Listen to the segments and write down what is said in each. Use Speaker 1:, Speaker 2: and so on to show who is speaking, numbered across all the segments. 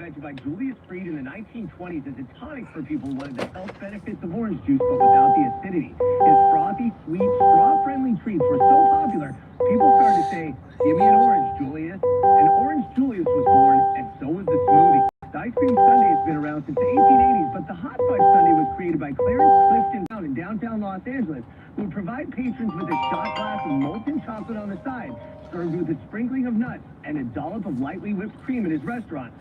Speaker 1: invented by Julius Freed in the 1920s as a tonic for people who wanted the health benefits of orange juice but without the acidity. His frothy, sweet, straw-friendly treats were so popular, people started to say, "Give me an orange, Julius." And Orange Julius was born, and so was the smoothie. The ice cream sundae has been around since the 1880s, but the Hot Fudge sundae was created by Clarence Clifton in downtown Los Angeles, who would provide patrons with a shot glass of molten chocolate on the side, served with a sprinkling of nuts and a dollop of lightly whipped cream at his restaurant.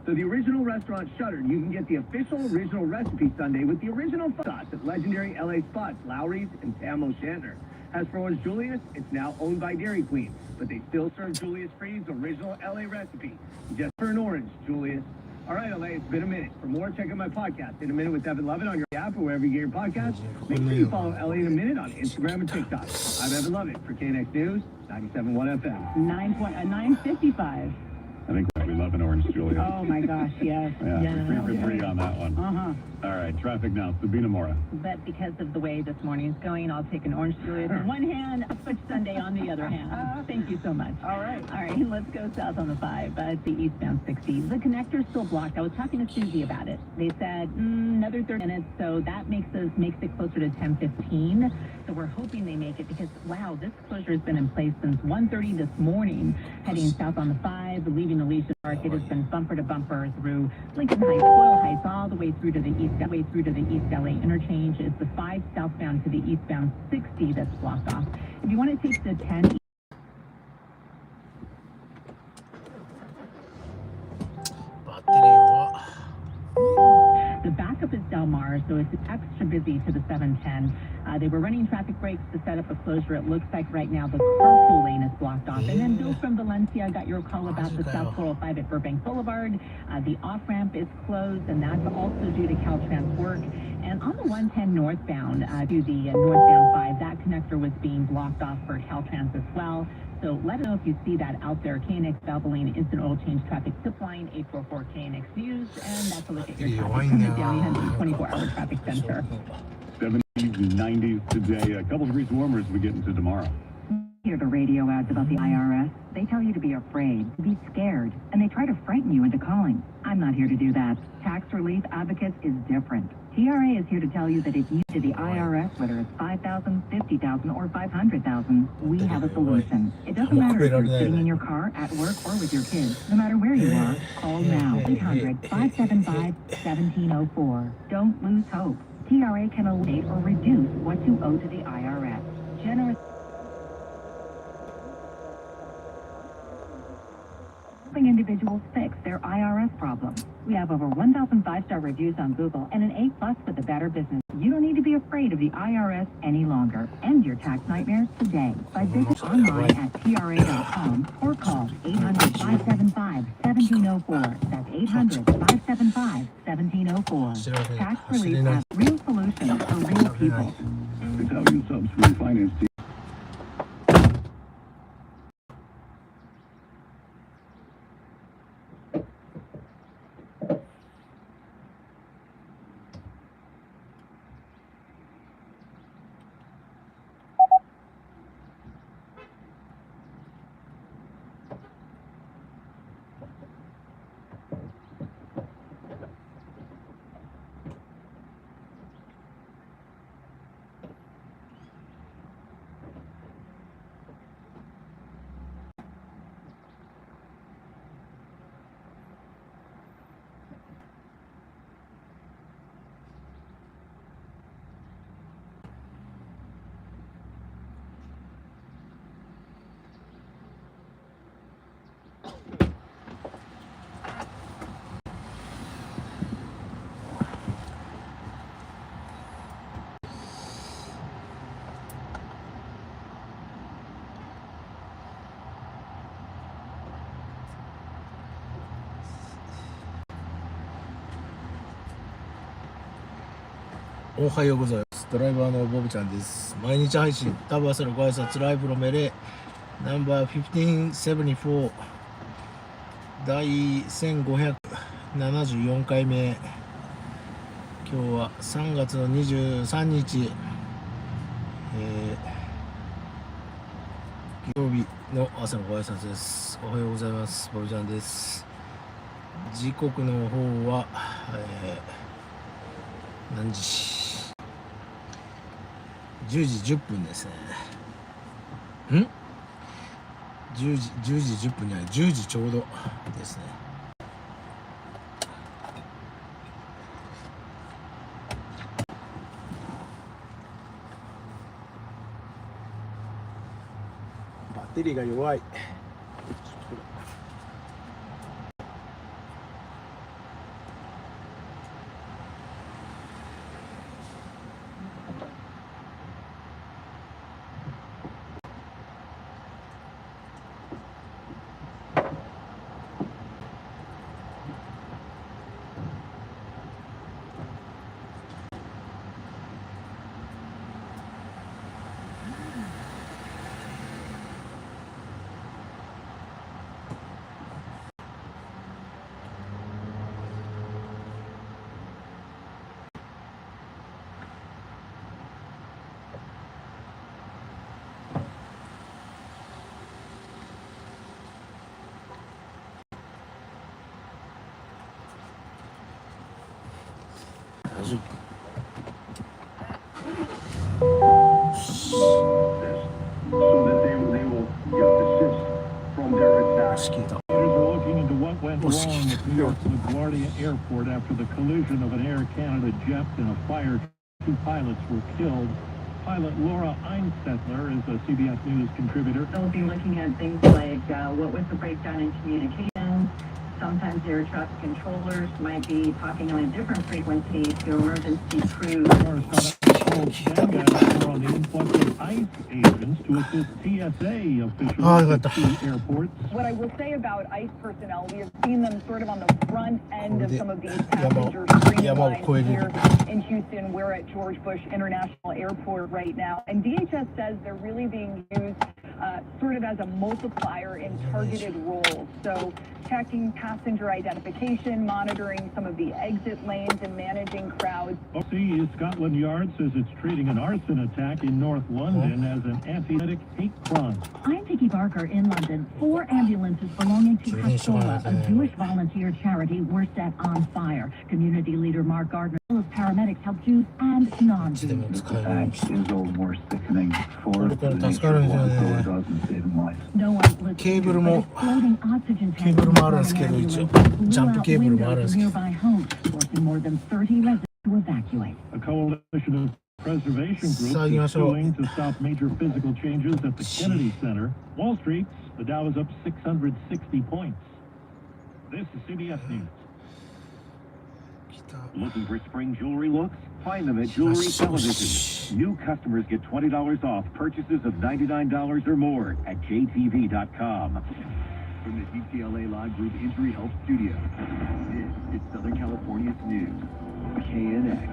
Speaker 1: So the original restaurant shuttered. You can get the official original recipe sundae with the original sauce at legendary LA spots, Lowry's and Tam O'Shanter. As for Orange Julius, it's now owned by Dairy Queen, but they still serve Julius Freed's original LA recipe. Just for an orange, Julius. All right, LA, it's been a minute. For more, check out my podcast, In a Minute with Evan Lovett, on your app or wherever you get your podcasts. Make sure you follow LA in a Minute on Instagram and TikTok. I'm Evan Lovett for KNX News, 97.1 FM.
Speaker 2: 9:55.
Speaker 3: I think we love an orange, Julia.
Speaker 2: Oh my gosh, yes.
Speaker 3: Yeah, we're free on that one. All right, traffic now. Sabina Mora.
Speaker 2: But because of the way this morning is going, I'll take an orange Julius in one hand, a Fudge sundae on the other hand. Thank you so much. All right, let's go south on the 5. It's the eastbound 60. The connector's still blocked. I was talking to Susie about it. They said another 30 minutes, so that makes it closer to 10:15. So we're hoping they make it because, wow, this closure has been in place since 1:30 this morning, heading south on the 5, leaving the Legion Park. It has been bumper to bumper through Lincoln Heights, Boyle Heights, all the way through to the East LA interchange. It's the 5 southbound to the eastbound 60 that's blocked off. If you want to take the 10. The backup is Del Mar, so it's extra busy to the 710. They were running traffic brakes to set up a closure. It looks like right now the carpool lane is blocked off. And then Bill from Valencia got your call about the South 405 at Burbank Boulevard. The off-ramp is closed, and that's also due to Caltrans work. And on the 110 northbound, to the northbound 5, that connector was being blocked off for Caltrans as well. So let us know if you see that out there. KNX Valvoline Instant Oil Change Traffic Tip Line, 844 KNX News. And that's a look at your traffic from the Downey Hunter 24-hour traffic center.
Speaker 3: 70s and 90s today. A couple degrees warmer as we get into tomorrow.
Speaker 4: Hear the radio ads about the IRS? They tell you to be afraid, be scared, and they try to frighten you into calling. I'm not here to do that. Tax Relief Advocates is different. TRA is here to tell you that if you to the IRS, whether it's $5,000, $50,000, or $500,000, we have a solution. It doesn't matter if you're sitting in your car, at work, or with your kids. No matter where you are, call now. 800-575-1704. Don't lose hope. TRA can eliminate or reduce what you owe to the IRS. Generous. Helping individuals fix their IRS problems. We have over 1,000 5-star reviews on Google and an A+ for the Better Business. You don't need to be afraid of the IRS any longer. End your tax nightmares today by visiting online at tra.com or call 800-575-1704. That's 800-575-1704. Tax Relief has real solutions for real people.
Speaker 3: Italian Subs Refinance Team.
Speaker 5: おはようございます。ドライバーのボブちゃんです。毎日配信、タブ朝のご挨拶ライブの命令、ナンバー1574、第1574回目。今日は3月の23日、曜日の朝のご挨拶です。おはようございます。ボブちゃんです。時刻の方は、何時？10時10分ですね。10時10分じゃない、10時ちょうどですね。バッテリーが弱い。大丈夫か。
Speaker 3: So that they will desist from their attack.
Speaker 5: 消えた。
Speaker 3: Are looking into what went wrong at New York's LaGuardia Airport after the collision of an Air Canada jet and a fire. 2 pilots were killed. Pilot Laura Einstettler is a CBS News contributor.
Speaker 4: They'll be looking at things like what was the breakdown in communication. Sometimes air traffic controllers might be talking on a different frequency to emergency crews.
Speaker 3: On the influx of ICE agents to assist TSA officials at key airports.
Speaker 6: What I will say about ICE personnel, we have seen them sort of on the front end of some of these passenger screening lines here in Houston. We're at George Bush International Airport right now, and DHS says they're really being used sort of as a multiplier in targeted roles. So checking passenger identification, monitoring some of the exit lanes, and managing crowds.
Speaker 3: OC Scotland Yard says it's treating an arson attack in North London as an anti-Semitic hate crime.
Speaker 4: I'm Vicky Barker in London. 4 ambulances belonging to Hastola, a Jewish volunteer charity, were set on fire. Community leader Mark Gardner says paramedics help Jews and non-Jews.
Speaker 1: The fact is all more sickening for the nature of what it does in saving lives.
Speaker 4: No one lives
Speaker 5: Cable
Speaker 4: here, but
Speaker 5: mo-
Speaker 4: exploding oxygen tanks
Speaker 5: cable
Speaker 4: in
Speaker 5: もあるんですけど、一応
Speaker 4: blew
Speaker 5: ジャンプ
Speaker 4: out
Speaker 5: ケーブルもあ
Speaker 4: windows
Speaker 5: るんで
Speaker 4: of
Speaker 5: すけど、
Speaker 4: nearby homes, forcing more than 30 residents to evacuate.
Speaker 3: A coalition of preservation groups
Speaker 5: Sa
Speaker 3: is suing to stop major physical changes at the Kennedy Center. Wall Street, the Dow is up 660 points. This is CBS News.
Speaker 5: 来た。
Speaker 1: Looking for spring jewelry looks? Find them at Jewelry Television. New customers get $20 off purchases of $99 or more at jtv.com. From the DTLA Live Group Injury Health Studio, this is Southern California's news. KNX.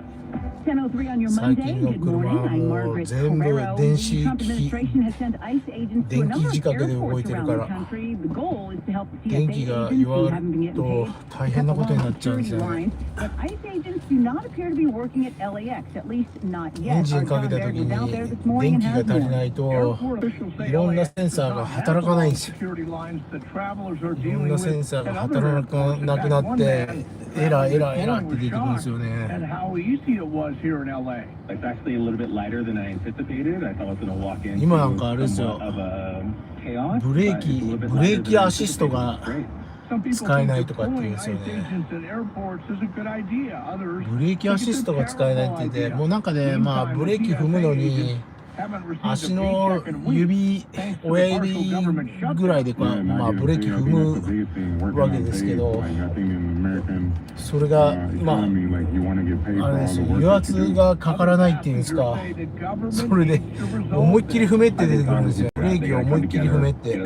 Speaker 2: 10:03 on your
Speaker 5: 最
Speaker 2: Monday.
Speaker 5: 近の
Speaker 2: Good
Speaker 5: 車
Speaker 2: morning.
Speaker 5: は
Speaker 2: I'm
Speaker 5: もう
Speaker 2: Margaret
Speaker 5: 全部
Speaker 2: Carrero.
Speaker 5: 電
Speaker 2: The
Speaker 5: 子
Speaker 2: Trump
Speaker 5: 機
Speaker 2: administration has sent ICE agents to a
Speaker 5: 電気
Speaker 2: number of
Speaker 5: 仕掛けで動い
Speaker 2: airports
Speaker 5: てる
Speaker 2: around
Speaker 5: か
Speaker 2: the
Speaker 5: ら
Speaker 2: country. The goal is to help the
Speaker 5: 電
Speaker 2: TSA
Speaker 5: 気が
Speaker 2: agents who
Speaker 5: 弱
Speaker 2: haven't been
Speaker 5: る
Speaker 2: getting
Speaker 5: と
Speaker 2: paid
Speaker 5: 大変なことになっちゃうんで
Speaker 2: security
Speaker 5: すよね。
Speaker 2: lines. But ICE agents do not appear to be working at LAX, at least not
Speaker 5: エン
Speaker 2: yet.
Speaker 5: ジ
Speaker 2: Our
Speaker 5: ンかけ
Speaker 2: John
Speaker 5: た
Speaker 2: Baird
Speaker 5: 時
Speaker 2: was out
Speaker 5: に
Speaker 2: there this morning
Speaker 5: 電
Speaker 2: and
Speaker 5: 気が
Speaker 2: has
Speaker 5: 足り
Speaker 2: more.
Speaker 5: ないといろんなセンサーが働かないんですよ。いろんなセンサーが働かなくなってエラーエラーエラーって出てくるんですよ
Speaker 1: And
Speaker 5: ね。
Speaker 1: how easy it was here in LA.
Speaker 3: It's actually a little bit lighter than I anticipated. I thought I was going to walk in
Speaker 5: 今なんかあれですよ。
Speaker 3: of a chaos.
Speaker 5: ブレーキアシストが
Speaker 1: Some people
Speaker 5: 使え
Speaker 1: think
Speaker 5: ないとかって言うん
Speaker 1: deploying
Speaker 5: ですよ
Speaker 1: ICE
Speaker 5: ね。
Speaker 1: agents at airports is a good idea. Others
Speaker 5: ブレーキアシストが使えないって言って、もうなんかね、まあブレーキ踏むのに
Speaker 1: haven't received
Speaker 5: 足
Speaker 1: a
Speaker 5: の
Speaker 1: paycheck in weeks.
Speaker 5: 指、親指ぐらいでか、まあブレーキ踏むわけですけど、それがまああれですよ、油圧がかからないっていうんですか、それで思いっきり踏めって出てくるんですよ。ブレーキを思いっきり踏めって。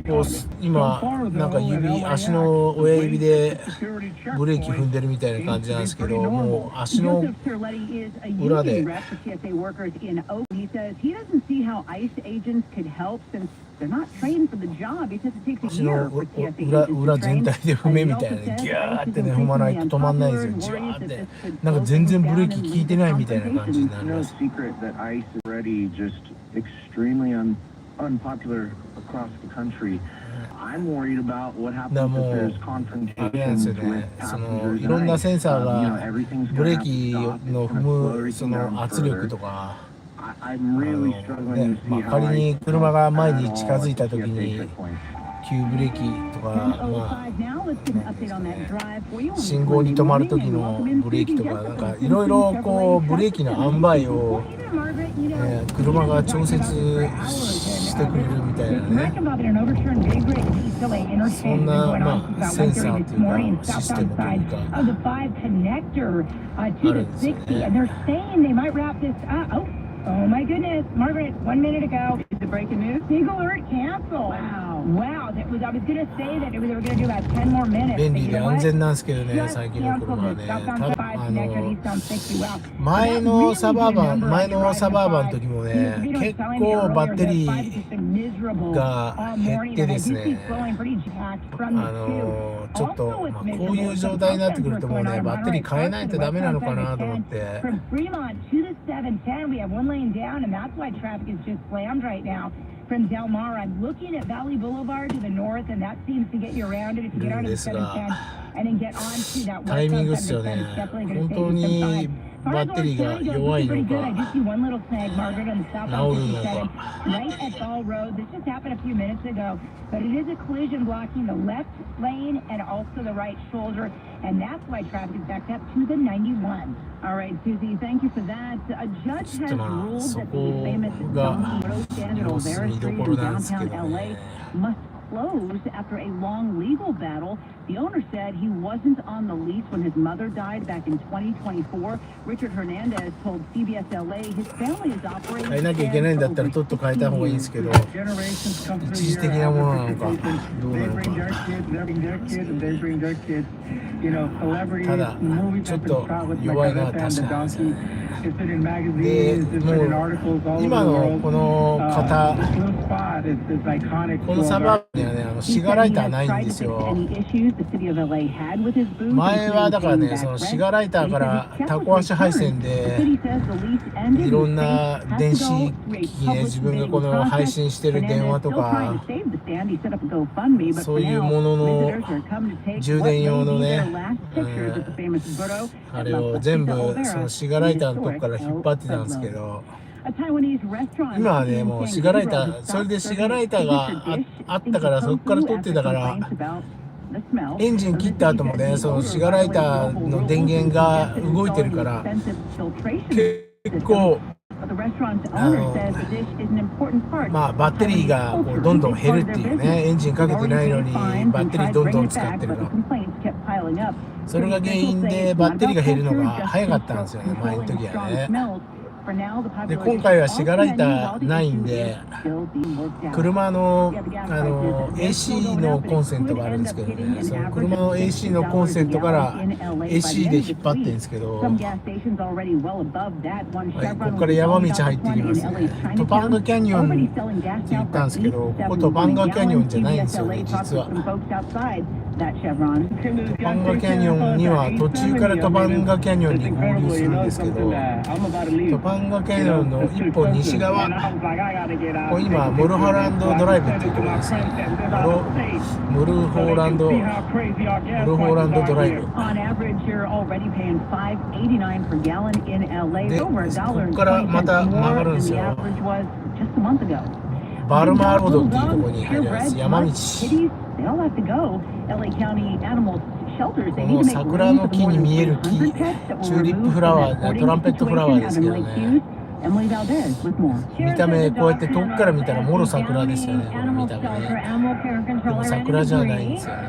Speaker 5: こう今なんか指、足の親指でブレーキ踏んでるみたいな感じなんですけど、もう足の 裏で
Speaker 2: He says he doesn't see how ICE agents could help since they're not trained for the job. He says it takes a
Speaker 5: 足
Speaker 2: year
Speaker 5: の
Speaker 2: for TSA
Speaker 5: 裏
Speaker 2: agents
Speaker 5: 裏
Speaker 2: to
Speaker 5: 全
Speaker 2: train.
Speaker 5: 体で踏めみたいな、ギャーってね踏まないと止まんないんですよ。ジャーって、なんか全然ブレーキ効いてないみたいな感じになります。
Speaker 1: secret that ICE is already just extremely unpopular across the country. I'm worried about what
Speaker 5: だ
Speaker 1: happens
Speaker 5: から
Speaker 1: if
Speaker 5: もう
Speaker 1: there's
Speaker 5: あれなんですよ
Speaker 1: confrontations
Speaker 5: ね、
Speaker 1: with
Speaker 5: その
Speaker 1: passengers
Speaker 5: いろんな
Speaker 1: tonight.
Speaker 5: センサー
Speaker 1: You know,
Speaker 5: が
Speaker 1: everything's
Speaker 5: ブレ
Speaker 1: gonna
Speaker 5: ー
Speaker 1: have
Speaker 5: キ
Speaker 1: to stop.
Speaker 5: の
Speaker 1: It's
Speaker 5: 踏
Speaker 1: gonna slow
Speaker 5: むそ
Speaker 1: everything
Speaker 5: の
Speaker 1: down
Speaker 5: 圧力
Speaker 1: further.
Speaker 5: とか、
Speaker 1: I'm really struggling to
Speaker 5: ね、
Speaker 1: see how
Speaker 5: 仮
Speaker 1: I
Speaker 5: に
Speaker 1: don't
Speaker 5: 車が前に
Speaker 1: at
Speaker 5: 近
Speaker 1: all
Speaker 5: づいた時
Speaker 1: see a
Speaker 5: に
Speaker 1: basic point.
Speaker 5: 急ブレーキとか、まあ
Speaker 2: 10:05 now. Let's get an update on that drive for you on
Speaker 5: 信号に
Speaker 2: this
Speaker 5: 止まる
Speaker 2: Monday
Speaker 5: 時
Speaker 2: morning.
Speaker 5: の
Speaker 2: And welcome in
Speaker 5: ブレーキと
Speaker 2: Susie
Speaker 5: か、なん
Speaker 2: Jessup
Speaker 5: か
Speaker 2: from
Speaker 5: いろいろ
Speaker 2: Chevrolet
Speaker 5: こうブレーキの塩梅を、
Speaker 2: Well, hey there, Margaret. You know,
Speaker 5: 車が調節
Speaker 2: for hours
Speaker 5: してくれるみたいな
Speaker 6: This
Speaker 5: ね、
Speaker 6: wreck involved an overturned Daybreak East LA
Speaker 5: そ
Speaker 6: interchange
Speaker 5: ん
Speaker 6: been
Speaker 5: な
Speaker 6: going
Speaker 5: ま
Speaker 6: on
Speaker 5: あ
Speaker 6: since
Speaker 5: セン
Speaker 6: about
Speaker 5: サー
Speaker 6: 1:30
Speaker 5: と
Speaker 6: this
Speaker 5: いう
Speaker 6: morning,
Speaker 5: かシス
Speaker 6: southbound
Speaker 5: テムとい
Speaker 6: side
Speaker 5: うか
Speaker 6: of the 5 connector to the 60,
Speaker 5: あるんですよね。
Speaker 6: and they're saying they might wrap this up. Oh my goodness, Margaret, 1 minute ago,
Speaker 2: Is the breaking news?
Speaker 6: Single alert canceled. Wow, that was, I was gonna say that they were gonna do about 10 more minutes.
Speaker 5: 便
Speaker 6: but
Speaker 5: 利
Speaker 6: you
Speaker 5: で
Speaker 6: know
Speaker 5: 安
Speaker 6: what?
Speaker 5: 全なんですけどね、
Speaker 6: Just
Speaker 5: 最近の
Speaker 6: canceled
Speaker 5: 車は
Speaker 6: it.
Speaker 5: ね。
Speaker 6: Southbound
Speaker 5: た
Speaker 6: 5
Speaker 5: だ
Speaker 6: connector eastbound 60. Wow.
Speaker 5: 前のサバーバン、前のサバーバンの時もね、結構バッテリーが減ってですね、ちょっと、まあ、こういう状態になってくるともうね、バッテリー変えないとダメなのかなと思って。
Speaker 6: From Fremont to the 710, we have one lane down, and that's why traffic is just slammed right now. From Del Mar, I'm looking at Valley Boulevard to the north, and that seems to get you around it if you get onto the 710 and then get onto that
Speaker 5: タイミングっ
Speaker 6: westbound
Speaker 5: すよね。
Speaker 6: 710. It's definitely going
Speaker 5: 本
Speaker 6: to
Speaker 5: 当
Speaker 6: take you some
Speaker 5: に
Speaker 6: time.
Speaker 5: バッテリーが弱いの
Speaker 6: Pretty good. I
Speaker 5: か
Speaker 6: just see one little snag, Margaret, on the
Speaker 5: 治
Speaker 6: southbound
Speaker 5: るの
Speaker 6: 57,
Speaker 5: か。
Speaker 6: right at Ball Road. This just happened a few minutes ago, but it is a collision blocking the left lane and also the right shoulder, and that's why traffic is backed up to the 91.
Speaker 2: All right, Susie, thank you for that. A judge has
Speaker 5: ちょっとまあ
Speaker 2: ruled
Speaker 5: そ
Speaker 2: that
Speaker 5: こ
Speaker 2: the famous
Speaker 5: が
Speaker 2: Donkey Road scandal
Speaker 5: 様子
Speaker 2: Vera
Speaker 5: 見ど
Speaker 2: Street
Speaker 5: こ
Speaker 2: in
Speaker 5: ろなんですけ
Speaker 2: downtown
Speaker 5: ど
Speaker 2: LA
Speaker 5: ね。
Speaker 2: must close after a long legal battle. The owner said he wasn't on the lease when his mother died back in 2024. Richard Hernandez told CBS LA his family is operating
Speaker 5: 変えなきゃいけないんだったらとっと変えた方がいいんですけど、
Speaker 1: Generations come through
Speaker 5: 一時
Speaker 1: here
Speaker 5: 的なものなのか
Speaker 1: after
Speaker 5: どうな
Speaker 1: they
Speaker 5: の
Speaker 1: bring their
Speaker 5: か。
Speaker 1: kids, they bring their kids, and they bring their kids. You know, celebrities,
Speaker 5: ただ
Speaker 1: movies
Speaker 5: ちょっ
Speaker 1: have been
Speaker 5: と
Speaker 1: shot with
Speaker 5: 弱いな
Speaker 1: Macbeth and
Speaker 5: 確
Speaker 1: the
Speaker 5: かにです
Speaker 1: donkey.
Speaker 5: ね。
Speaker 1: It's been in
Speaker 5: で
Speaker 1: magazines, it's
Speaker 5: も
Speaker 1: been
Speaker 5: う
Speaker 1: in articles all over
Speaker 5: 今
Speaker 1: the
Speaker 5: の
Speaker 1: world.
Speaker 5: この方、
Speaker 1: This little spot is iconic.
Speaker 5: この
Speaker 1: to
Speaker 5: サ
Speaker 1: all
Speaker 5: バ
Speaker 1: our-
Speaker 5: ーにはね、
Speaker 2: He
Speaker 5: シガ
Speaker 2: said
Speaker 5: ライ
Speaker 2: he
Speaker 5: ター
Speaker 2: has
Speaker 5: ないん
Speaker 2: tried
Speaker 5: で
Speaker 2: to
Speaker 5: す
Speaker 2: fix
Speaker 5: よ。
Speaker 2: any issues the city of LA had with his booth,
Speaker 5: 前はだから
Speaker 2: including
Speaker 5: ね、
Speaker 2: paying
Speaker 5: その
Speaker 2: back
Speaker 5: シ
Speaker 2: rent.
Speaker 5: ガライターからタコ足配線
Speaker 2: The
Speaker 5: で
Speaker 2: city says the lease ended.
Speaker 5: いろん
Speaker 2: His
Speaker 5: な
Speaker 2: state has
Speaker 5: 電
Speaker 2: to
Speaker 5: 子
Speaker 2: go
Speaker 5: 機
Speaker 2: through
Speaker 5: 器
Speaker 2: a
Speaker 5: ね、
Speaker 2: public
Speaker 5: 自分が
Speaker 2: bidding
Speaker 5: この
Speaker 2: process.
Speaker 5: 配信してる電
Speaker 2: Hernandez
Speaker 5: 話と
Speaker 2: still trying
Speaker 5: か
Speaker 2: to save the stand. He set up a GoFundMe, but
Speaker 5: そ
Speaker 2: for
Speaker 5: ういう
Speaker 2: now,
Speaker 5: ものの
Speaker 2: visitors are come to take
Speaker 5: 充
Speaker 2: what
Speaker 5: 電
Speaker 2: may
Speaker 5: 用の
Speaker 2: be
Speaker 5: ね
Speaker 2: their last pictures at the famous Budo
Speaker 5: あ
Speaker 2: at
Speaker 5: れ
Speaker 2: La
Speaker 5: を
Speaker 2: Placita
Speaker 5: 全部
Speaker 2: Olvera
Speaker 5: そのシガライターのとこから引っ張ってたんですけど、
Speaker 2: A Taiwanese restaurant
Speaker 5: 今はね、もうシガライター、それでシガライターがあったから、そこから撮ってたから、エンジン切った後もね、そのシガライターの電源が動いてるから、結構、まあバッテリーがこうどんどん減るっていうね、エンジンかけてないのにバッテリーどんどん使ってるから、それが原因でバッテリーが減るのが早かったんですよね、前の時はね。で今回はシガライターないんで、車のAC のコンセントがあるんですけどね、その車の AC のコンセントから AC で引っ張ってるんですけど、はい、ここから山道入ってきますね。トパンガキャニオンって言ったんですけど、ここトパンガキャニオンじゃないんですよね、実は。トパンガキャニオンには途中からトパンガキャニオンに合流するんですけど、トパンガキャニオンの一本西側、これ今モルホランドドライブっていうところですね。モルホランドドライブで、ここからまた曲がるんですよ。バルマーロードっていうところに入ります。山道。この桜の木に見える木、チューリップフラワー、トランペットフラワーですけどね。見た目こうやって遠くから見たらもろ桜ですよね、この見た目ね。でも桜じゃないんですよね。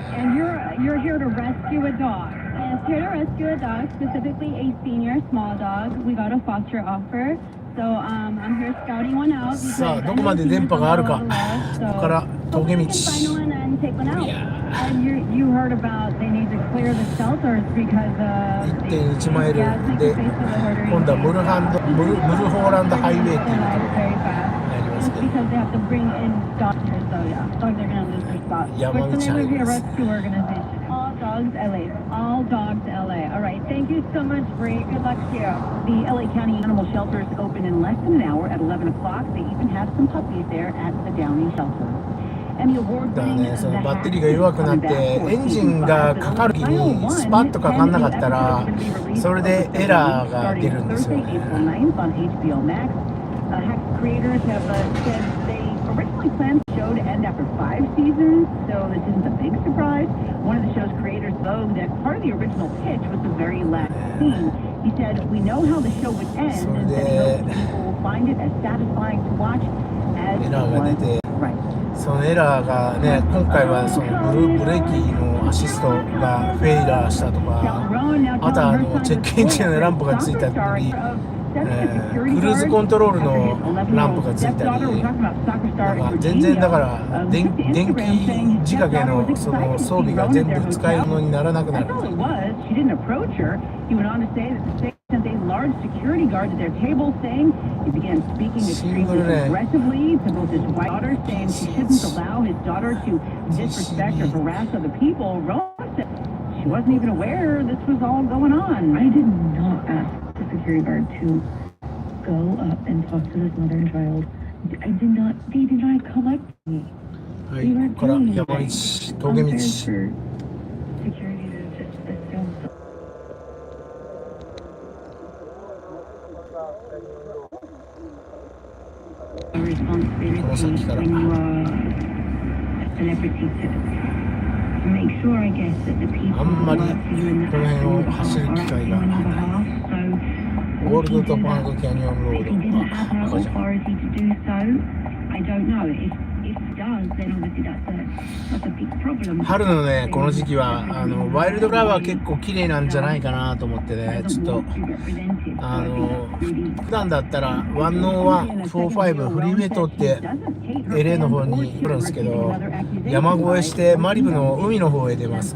Speaker 5: さあ、どこまで電波があるか。ここから峠道。いや1.1 マイルで、今度はムルホーランドハイウェイっていうところに入りますけど、山道入ります。
Speaker 6: Dogs LA. All Dogs LA. All right. Thank you so much, Bree. Good luck to you. The LA County Animal Shelter is open in less than an hour at 11 o'clock. They even have some puppies there at the Downey Shelter.
Speaker 5: だからね、そのバッテリーが弱くなってエンジンがかかる時にスパッとかかんなかったらそれでエラーが出るんですよね。
Speaker 2: Originally planned the show to end after 5 seasons, so this isn't a big surprise. One of the show's creators, though, that part of the original pitch was the very last scene. He said, "We know how the show would end, and that he hopes people will find it as satisfying to watch as it was." Right.
Speaker 5: そのエラーがね、今回はそのブレーキのアシストがフェイラーしたとか、あとはチェックエンジンのランプがついたり。クルーズコントロールのランプがついたり、なんか全然だから電気仕掛けのその装備が全部使い物にならなくなる。シングルね。
Speaker 2: She wasn't even aware this was all going on. I did not ask the security guard to go up and talk to this mother and child. I did not. They did not come up to me.
Speaker 5: はい、ここから山道、峠道。
Speaker 2: Security to just assume.
Speaker 5: この先から。あんまりこの辺を走る機会がない。オールドトパンガキャニオンロード。赤じゃん。春のね、この時期はワイルドフラワー結構綺麗なんじゃないかなと思ってね、ちょっと普段だったら101、45フリーウェイ通って LA の方に来るんですけど、山越えしてマリブの海の方へ出ます。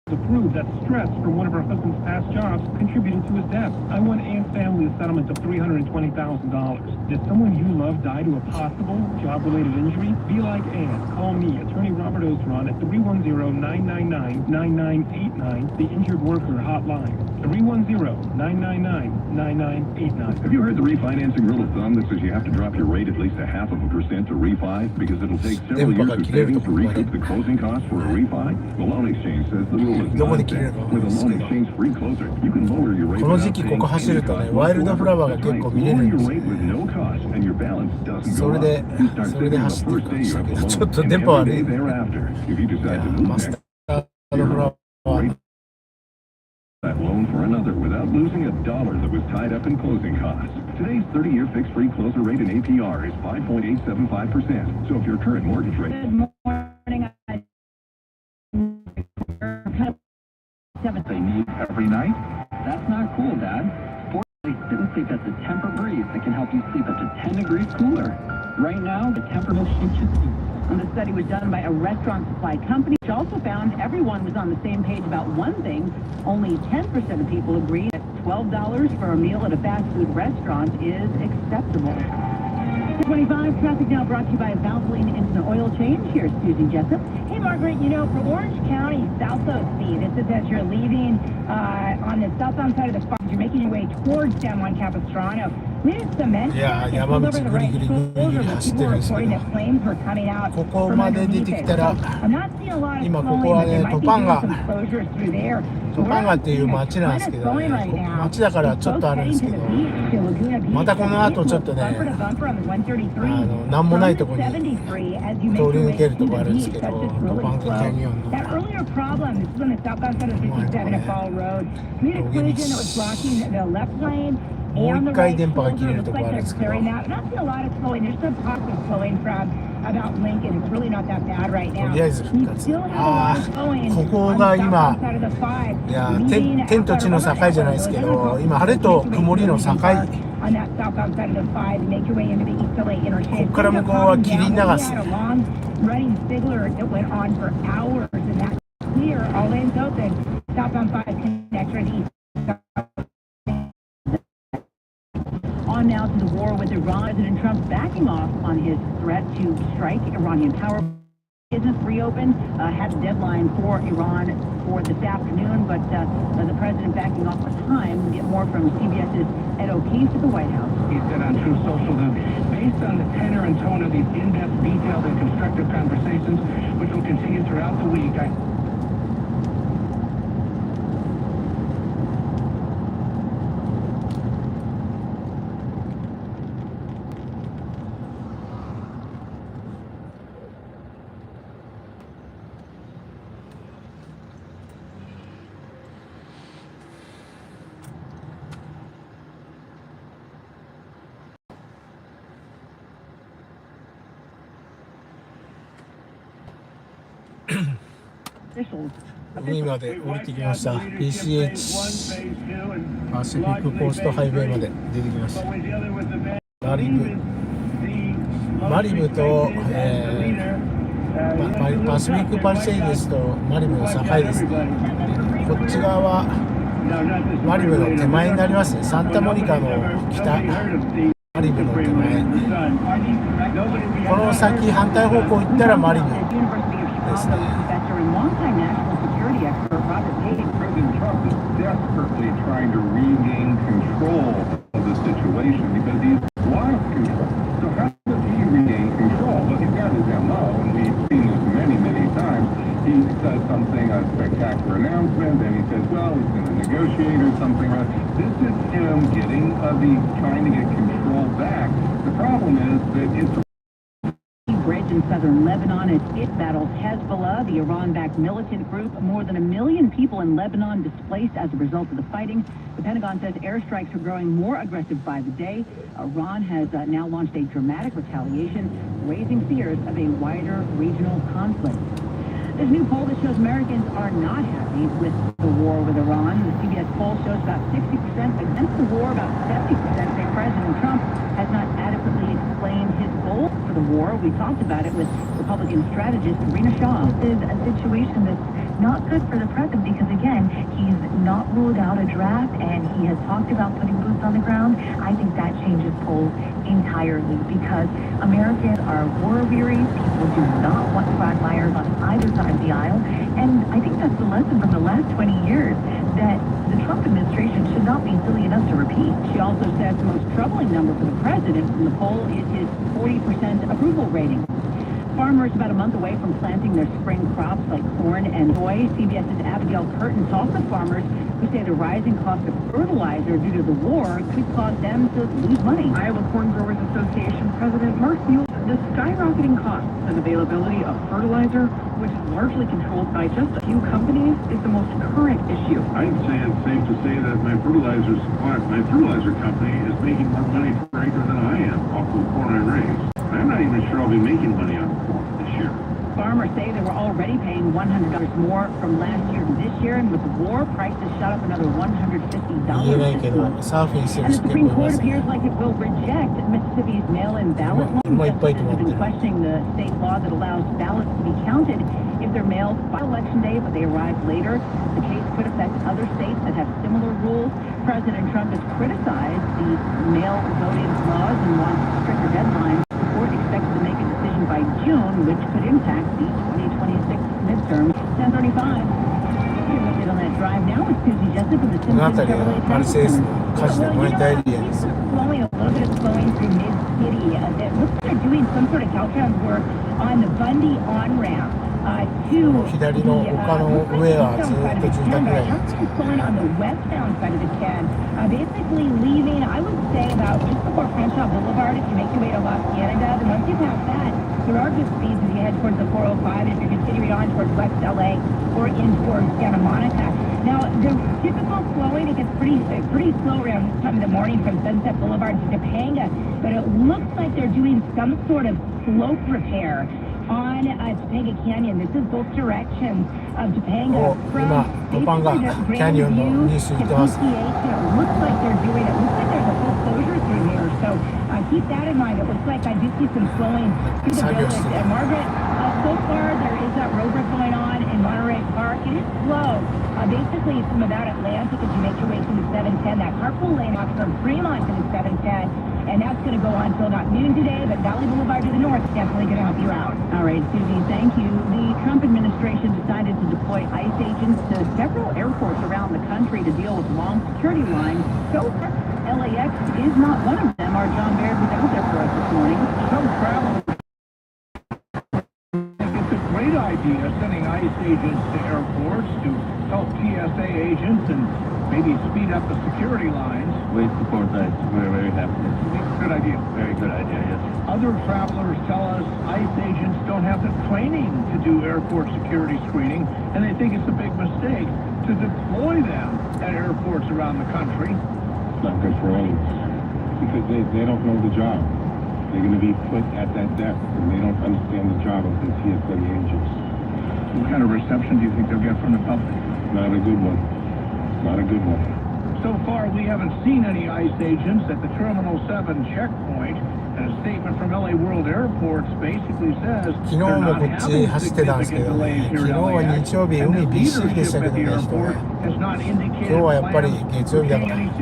Speaker 3: To prove that stress from one of her husband's past jobs contributed to his death. I won Ann's family a settlement of $320,000. Did someone you love die to a possible job-related injury? Be like Ann. Call me, attorney Robert Osron, at 310-999-9989, the Injured Worker Hotline. 310-999-9989.
Speaker 7: Have you heard the refinancing rule of thumb that says you have to drop your rate at least 0.5% to refi because it'll take several years of savings to recoup the closing costs for a refi? The Loan Exchange says the rule is not there. With a Loan Exchange free closer, you can lower your rate
Speaker 5: この時期ここ走るとね、ワイルドフラワーが結構見れるんですよ。それで走ってる感じだけど、ちょっと電波悪い。マスターのフラワー。
Speaker 7: That loan for another without losing $1 that was tied up in closing costs. Today's 30-year fixed-rate closer rate in APR is 5.875%. So if your current mortgage rate...
Speaker 2: Good morning.
Speaker 7: They need every night? That's not cool, Dad. Fortunately, sit and sleep at the Temper Breeze that can help you sleep up to 10 degrees cooler. Right now, the Temper Motion
Speaker 2: And the study was done by a restaurant supply company, which also found everyone was on the same page about one thing. Only 10% of people agree that $12 for a meal at a fast food restaurant is acceptable. 25 traffic now brought to you by Valvoline Instant Oil Change. Here's Susan Jessup.
Speaker 8: Hey, Margaret, you know, for Orange County South OC, this is as you're leaving on the southbound side of the farm, you're making your way towards San Juan Capistrano. We had cement.
Speaker 5: Yeah,
Speaker 8: pulled over the right shoulder, but people were reporting that flames were coming out from underneath it. So I'm not seeing a lot of slowing, but there might be some closures through there.
Speaker 5: トパンガっていう街なんですけどね、街だからちょっとあるんですけど、またこの後ちょっとね、なんもないとこに通り抜けるとこあるんですけど、トパンガキャニオンの。
Speaker 8: That earlier problem, this is on the southbound side of 57 at Fall Road. We had a collision that was blocking the left lane.
Speaker 5: もう一回電波が切れるところあるんですけど、
Speaker 8: Not a lot of slowing. There's some pockets slowing from about Lincoln. It's really not that bad right
Speaker 5: と
Speaker 8: now.
Speaker 5: りあえず復
Speaker 8: You
Speaker 5: 活。
Speaker 8: still have a
Speaker 5: あ
Speaker 8: lot of slowing
Speaker 5: あ、ここ
Speaker 8: on
Speaker 5: が
Speaker 8: the
Speaker 5: 今
Speaker 8: southbound side of the 5.
Speaker 5: いや
Speaker 8: Leading
Speaker 5: 天と地の境じゃないですけど、今晴れと曇りの境。
Speaker 8: on that southbound side of the 5 and make your way into the East LA interchange.
Speaker 5: ここから向こうは霧流し。
Speaker 8: We had a long running signaler that went on for hours, and that's clear. All lanes open. Southbound 5 connector and east.
Speaker 2: On now to the war with Iran. President Trump backing off on his threat to strike Iranian power. Business reopened, had a deadline for Iran for this afternoon, but the president backing off the time. We'll get more from CBS's Ed O'Keefe at the White House.
Speaker 1: He said on Truth Social that based on the tenor and tone of these in-depth, detailed, and constructive conversations, which will continue throughout the week,
Speaker 2: Officials
Speaker 5: 海まで降りてきました。 PCH パシフィックコーストハイウェイまで出てきました。マリブと、パシフィックパリセイデスとマリブの境ですね。こっち側はマリブの手前になりますね。サンタモニカの北、マリブの手前。この先反対方向行ったらマリブですね。
Speaker 7: President Trump is desperately trying to regain control of the situation because he's lost control. So how does he regain control? Well, he's got his MO, and we've seen this many, many times. He says something, a spectacular announcement, then he says, well, he's going to negotiate or something. This is him trying to get control back. The problem is that it's
Speaker 2: bridge in southern Lebanon as it battles Hezbollah, the Iran-backed militant group. More than 1 million people in Lebanon displaced as a result of the fighting. The Pentagon says airstrikes are growing more aggressive by the day. Iran has now launched a dramatic retaliation, raising fears of a wider regional conflict. There's a new poll that shows Americans are not happy with the war with Iran. The CBS poll shows about 60% against the war, about 70% say President Trump has not adequately explained his goals for the war. We talked about it with Republican strategist Rena Shaw.
Speaker 4: This is a situation that's not good for the president because, again, he's not ruled out a draft and he has talked about putting boots on the ground. I think that changes polls entirely because Americans are war-weary. People do not want quagmires on either side of the aisle. And I think that's the lesson from the last 20 years that the Trump administration should not be silly enough to repeat.
Speaker 2: She also says the most troubling number for the president from the poll is his 40% approval rating. Farmers about a month away from planting their spring crops like corn and soy. CBS's Abigail Curtin talks with farmers who say the rising cost of fertilizer due to the war could cause them to lose money.
Speaker 9: Iowa Corn Growers Association President Mark Mueller, the skyrocketing costs and availability of fertilizer, which is largely controlled by just a few companies, is the most current issue.
Speaker 3: I'd say it's safe to say that my fertilizer company is making more money per acre than I am off of the corn I raise. I'm not even sure I'll be making money on corn this year.
Speaker 2: Farmers say they were already paying $100 more from last year to this year, and with the war, prices shot up another $150. And the Supreme Court appears like it will reject Mississippi's mail-in ballot law. Justices have been questioning the state law that allows ballots to be counted if they're mailed by election day, but they arrive later. The case could affect other states that have similar rules. President Trump has criticized these mail voting laws and wants stricter deadlines. The court expects to make a decision by June, which could impact the 2026 midterm. 10:35. You're looking on that drive now with Susie Jessup in the Simpson Chevrolet Traffic Center. Slowing a little bit, slowing through mid-city. It looks like they're doing some sort of Caltrans work on the Bundy on-ramp.
Speaker 5: 左の丘の上はずっと住宅街なんですよ。
Speaker 8: Slowing on the westbound side of the 10, basically leaving, I would say, about just before Crenshaw Boulevard if you make your way to Los Canada. And once you pass that, there are good speeds as you head towards the 405 if you're continuing on towards West LA or in towards Santa Monica. Now, The typical flowing, it gets pretty slow around this time of the morning from Sunset Boulevard to Topanga, but it looks like they're doing some sort of slope repair on Topanga Canyon. This is both directions of Topanga from
Speaker 5: Topanga Canyon
Speaker 8: Grandview
Speaker 5: news
Speaker 8: to
Speaker 5: to us.
Speaker 8: PCH. And it looks like they're doing it. Looks like there's a full closure through here. So keep that in mind. It looks like I do see some slowing through the village. And Margaret, so far there is that road work going on in Monterey Park. It is slow. Basically from about Atlantic as you make your way to the 710. That carpool lane off from Fremont to the 710. And that's going to go on until not noon today, but Valley Boulevard to the north is definitely going to help you out.
Speaker 2: All right, Susie, thank you. The Trump administration decided to deploy ICE agents to several airports around the country to deal with long security lines. So far, LAX is not one of them. Our John Baird was out there for us this morning.
Speaker 3: Some travelers think it's a great idea sending ICE agents to airports to help TSA agents and maybe speed up the security lines.
Speaker 10: We support that. We're very happy.
Speaker 3: Good idea.
Speaker 10: Very good idea, yes.
Speaker 3: Other travelers tell us ICE agents don't have the training to do airport security screening, and they think it's a big mistake to deploy them at airports around the country.
Speaker 11: It's not good for any, because they don't know the job. They're going to be put at that depth, and they don't understand the job of the TSA agents.
Speaker 3: What kind of reception do you think they'll get from the public?
Speaker 11: Not a good one. Not a good one.
Speaker 3: So far, we haven't seen any ICE agents at the Terminal 7 checkpoint, and a statement from LA World Airports basically says
Speaker 5: 昨日もこっち走ってたんですけどね、昨日は日曜日海びっしりでしたけどね、人が。今日はやっぱり月曜日だから、全然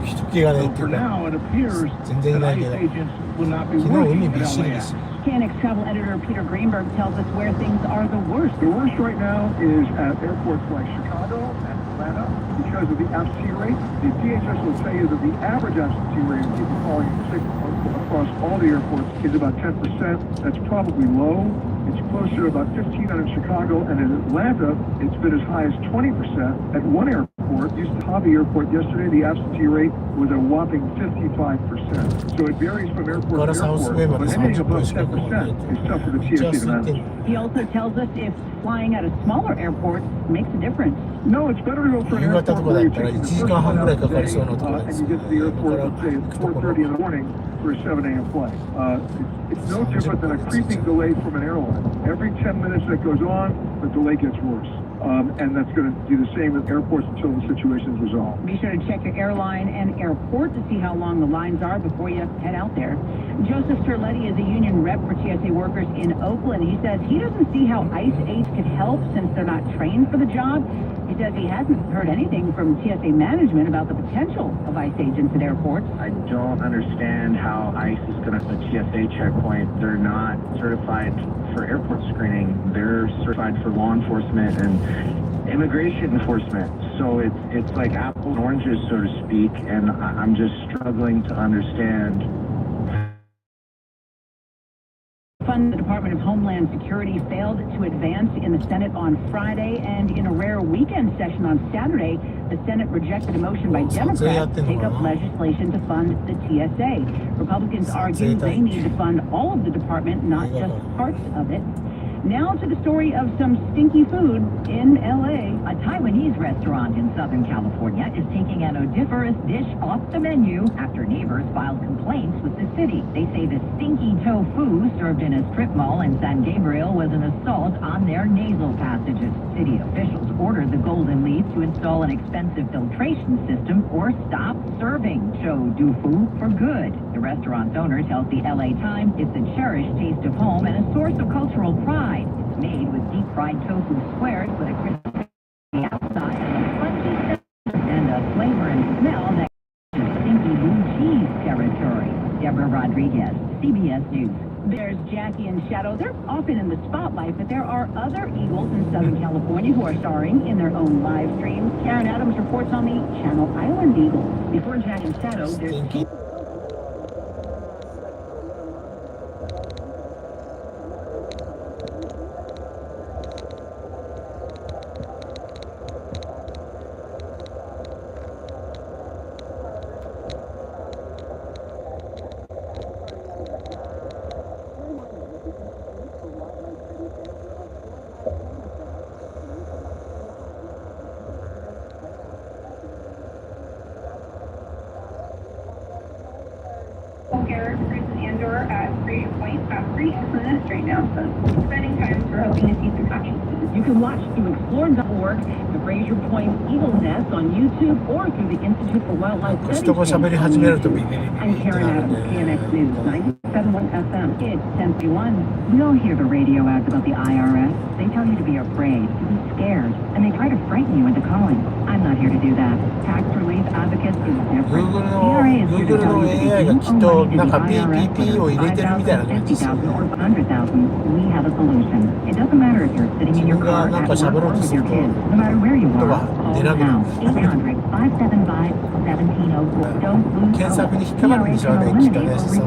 Speaker 5: 人気がねっていうか、全然いないけど、昨日海びっしりでした。
Speaker 2: KNX travel editor Peter Greenberg tells us where things are the worst.
Speaker 1: The worst right now is at airports like Chicago and Atlanta because of the absentee rate. The DHS will tell you that the average absentee rate of people falling sick across all the airports is about 10%. That's probably low. It's closer to about 15 in Chicago, and in Atlanta, it's been as high as 20%. At one airport, Houston Hobby Airport yesterday, the absentee rate was a whopping 55%. So it varies from airport to airport, but anything above 10% is tough for the TSA to manage.
Speaker 2: He also tells us if flying out of smaller airports makes a difference.
Speaker 1: No, it's better to go for an airport where you're taking the first flight out of the day, and you get to the airport, let's say it's 4:30 in the morning for a 7 a.m. flight. It's no different than a creeping delay from an airline. Every 10 minutes that goes on, the delay gets worse. And that's going to do the same at airports until the situation is resolved.
Speaker 2: Be sure to check your airline and airport to see how long the lines are before you head out there. Joseph Terletti is a union rep for TSA workers in Oakland. He says he doesn't see how ICE aides could help since they're not trained for the job. He says he hasn't heard anything from TSA management about the potential of ICE agents at airports.
Speaker 10: I don't understand how ICE is going to a TSA checkpoint. They're not certified for airport screening. They're certified for law enforcement and immigration enforcement. So it's like apples and oranges, so to speak, and I'm just struggling to understand.
Speaker 2: The Department of Homeland Security failed to advance in the Senate on Friday, and in a rare weekend session on Saturday, the Senate rejected a motion by Democrats to take up legislation to fund the TSA. Republicans argue they need to fund all of the department, not just parts of it. Now to the story of some stinky food in LA.
Speaker 4: A Taiwanese restaurant in Southern California is taking an odoriferous dish off the menu after neighbors filed complaints with the city. They say the stinky tofu served in a strip mall in San Gabriel was an assault on their nasal passages. City officials ordered the Golden Leaf to install an expensive filtration system or stop serving cho tofu for good. The restaurant's owner tells the LA Times it's a cherished taste of home and a source of cultural pride. It's made with deep-fried tofu squares with a crispy outside and a crunchy center and a flavor and smell that is stinky blue cheese territory. Deborah Rodriguez, CBS News.
Speaker 2: There's Jackie and Shadow. They're often in the spotlight, but there are other Eagles in Southern California who are starring in their own live streams. Karen Adams reports on the Channel Island Eagles. Before Jackie and Shadow, there's...
Speaker 9: 3 minutes right now, so spending time for hoping to see some action.
Speaker 8: You can watch through Explore.org, the Fraser Point Eagle Nest on YouTube, or through the Institute for Wildlife Studies page on YouTube. I'm Karen Adams, KNX News, 97.1 FM. It's 10:31.
Speaker 4: We all hear the radio ads about the IRS. They tell you to be afraid, to be scared, and they try to frighten you into calling. I'm not here to do that. Tax relief advocates is different. TRA is here to tell you that if you owe money to the IRS, whether it's 5,000, 50,000, or 100,000, we have a solution. It doesn't matter if you're sitting in your car at work or with your kids. No matter where you are, call now. 800-575-1704. Don't lose hope. TRA can eliminate or reduce the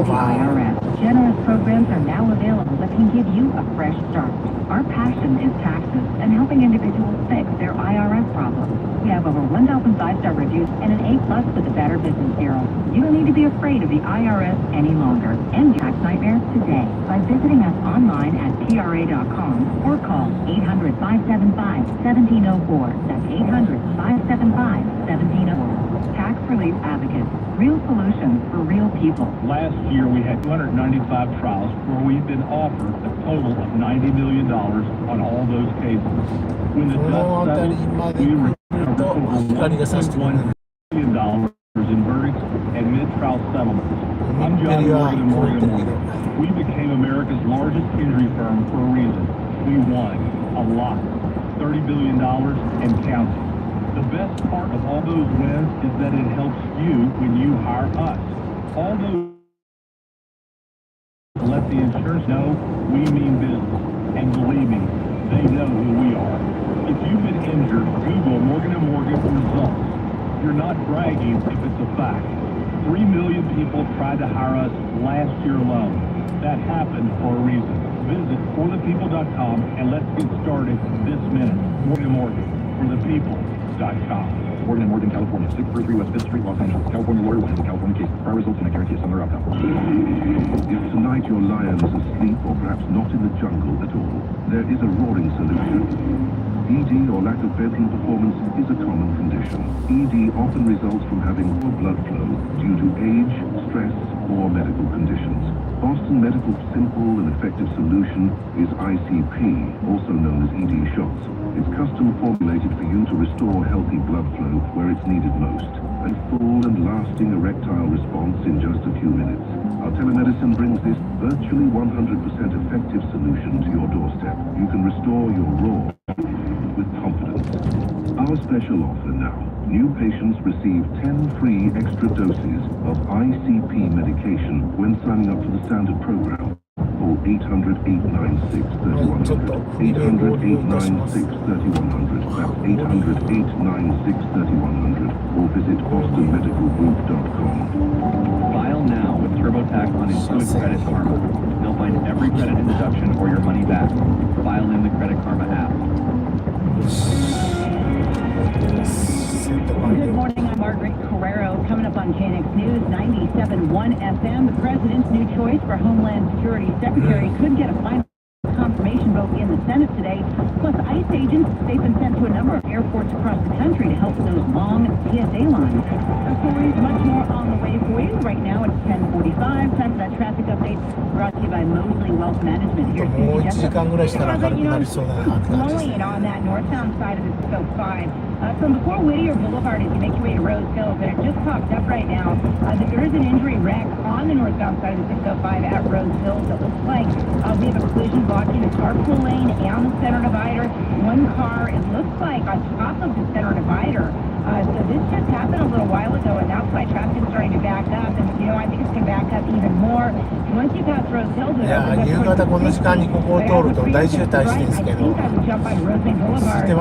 Speaker 4: IRS. Generous programs are now available that can give you a fresh start. Our passion is taxes and helping individuals fix their IRS problems. We have over 1,000 5-star reviews and an A+ with the Better Business Bureau. You don't need to be afraid of the IRS any longer. End tax nightmares today by visiting us online at TRA.com or call 800-575-1704. That's 800-575-1704. Tax Relief Advocates. Real solutions for real people.
Speaker 3: Last year, we had 295 trials where we've been offered a total of $90 million on all those cases. When the dust settles, we recovered over $1.1 million in verdicts and mid-trial settlements. I'm John Morgan. We became America's largest injury firm for a reason. We won a lot, $30 billion and counting. The best part of all those wins is that it helps you when you hire us. All those let the insurance know we mean business. And believe me, they know who we are. If you've been injured, Google Morgan & Morgan results. You're not bragging if it's a fact. 3 million people tried to hire us last year alone. That happened for a reason. Visit forthepeople.com and let's get started this minute. Morgan & Morgan, forthepeople.com.
Speaker 7: Morgan & Morgan, California, 633 West 5th Street, Los Angeles. California lawyer wins the California case. Prior results and a guarantee of similar outcome. If tonight your lion is asleep or perhaps not in the jungle at all, there is a roaring solution. ED or lack of bedroom performance is a common condition. ED often results from having poor blood flow due to age, stress, or medical conditions. Boston Medical's simple and effective solution is ICP, also known as ED shots. It's custom formulated for you to restore healthy blood flow where it's needed most. A full and lasting erectile response in just a few minutes. Our telemedicine brings this virtually 100% effective solution to your doorstep. You can restore your raw with confidence. Our special offer now. New patients receive 10 free extra doses of ICP medication when signing up for the standard program. Call 800-896-3100. 800-896-3100. That's 800-896-3100. Or visit bostonmedicalgroup.com.
Speaker 12: File now with TurboTax on Intuit Credit Karma. They'll find every credit deduction or your money back. File in the Credit Karma app.
Speaker 8: Good morning, I'm Margaret Carrero. Coming up on KNX News, 97.1 FM. The president's new choice for Homeland Security Secretary could get a final confirmation vote in the Senate today. Plus, ICE agents, they've been sent to a number of airports across the country to help those long TSA lines. The stories much more on the way for you. Right now, it's 10:45. Time for that traffic update brought to you by Mosley Wealth Management. Here's Susie Jessup. Flowing on that northbound side of the Cisco 5. From before Whittier Boulevard, as you make your way to Rose Hills, and it just popped up right now, there is an injury wreck on the northbound side of the 605 at Rose Hills. It looks like we have a collision blocking the carpool lane and the center divider. One car, it looks like, on top of the center divider. So this just happened a little while ago, and that's why traffic is starting to back up. And, you know, I think it's going to back up even more. Once you pass Rose Hills, I think I would jump on Rosemary Boulevard to the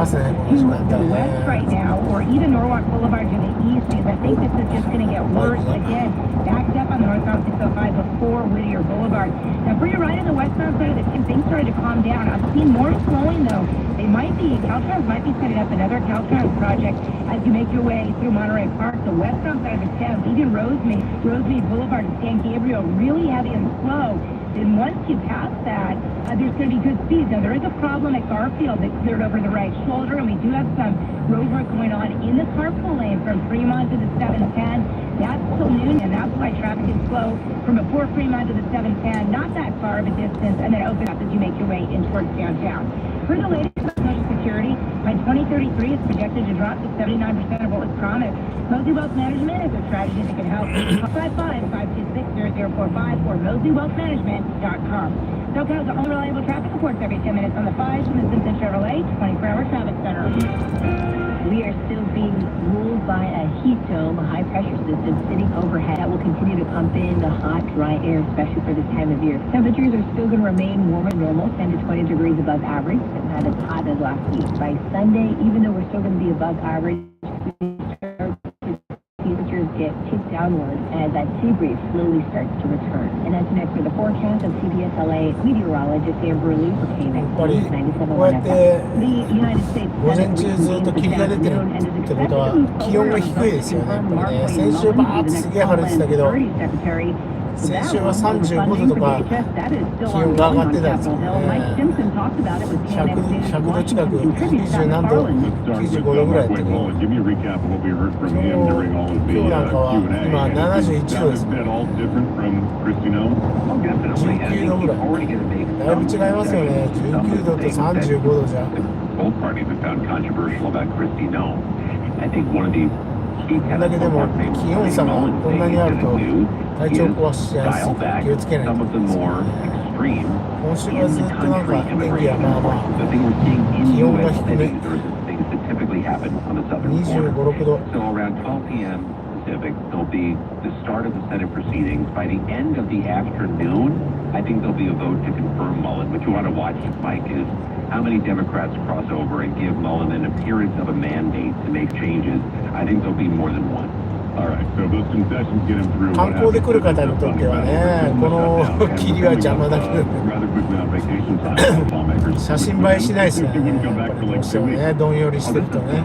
Speaker 8: west right now, or even Norwalk Boulevard to the east, because I think this is just going to get worse again. Backed up on the northbound 605 before Whittier Boulevard. Now, for your ride on the westbound side of the team, things started to calm down. I've seen more slowing, though. Caltrans might be setting up another Caltrans project as you make your way through Monterey Park. The westbound side of the town, even Rosemary Boulevard and San Gabriel, really heavy and slow. And once you pass that, there's going to be good speeds. Now, there is a problem at Garfield that cleared over the right shoulder, and we do have some road work going on in the carpool lane from Fremont to the 710. That's till noon, and that's why traffic is slow from before Fremont to the 710. Not that far of a distance, and then open up as you make your way in towards downtown. For the latest about Social Security, by 2033, it's projected to drop to 79% of what was promised. Mosey Wealth Management is a strategy that can help. 555-526-0045 or MoseyWealthManagement.com. SoCal's only reliable traffic reports every 10 minutes on the 5 from the Simpson Chevrolet 24-hour traffic center.
Speaker 2: We are still being ruled by a heat dome, a high-pressure system sitting overhead that will continue to pump in the hot, dry air, especially for this time of year. Temperatures are still going to remain warmer than normal, 10 to 20 degrees above average, but not as hot as last week. By Sunday, even though we're still going to be above average, temperatures get tipped downward as that sea breeze slowly starts to return. And that's next for the forecast of CBS LA meteorologist Amber Lee for KMX 97.1 FM. The United States Senate reconvened this afternoon and is expected to move forward on confirmed Mark Wayne Mullin to the next Homeland Security Secretary.
Speaker 5: 先週は35度とか気温が上がってたんですよね。100度近く、90何度、95度ぐらいだったけど、今日なんかは今71度ですね。19度ぐらい。だいぶ違いますよね。19度と35度じゃ。こんだけでも気温差がこんなにあると体調壊しやすいから気をつけないといけないですよね。今週はずっとなんか天気はまあまあ気温が低め25、6度。
Speaker 7: Pacific, there'll be the start of the Senate proceedings. By the end of the afternoon, I think there'll be a vote to confirm Mullin. What you want to watch, Mike, is how many Democrats cross over and give Mullin an appearance of a mandate to make changes. I think there'll be more than one. All right, so those concessions get him through.
Speaker 5: 観光で来る方にとってはね、この霧は邪魔だけど写真映えしないですよね。やっぱりどうしてもね、どんよりしてるとね。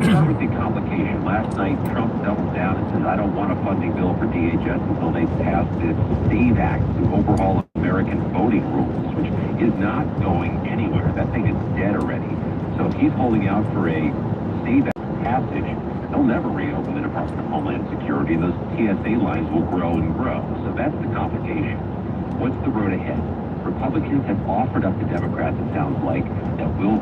Speaker 7: Start with the complication. Last night, Trump doubled down and said, I don't want a funding bill for DHS until they pass this SAVE Act to overhaul American voting rules, which is not going anywhere. That thing is dead already. So if he's holding out for a SAVE Act passage, they'll never reopen the Department of Homeland Security, and those TSA lines will grow and grow. So that's the complication. What's the road ahead? Republicans have offered up to Democrats, it sounds like, that we'll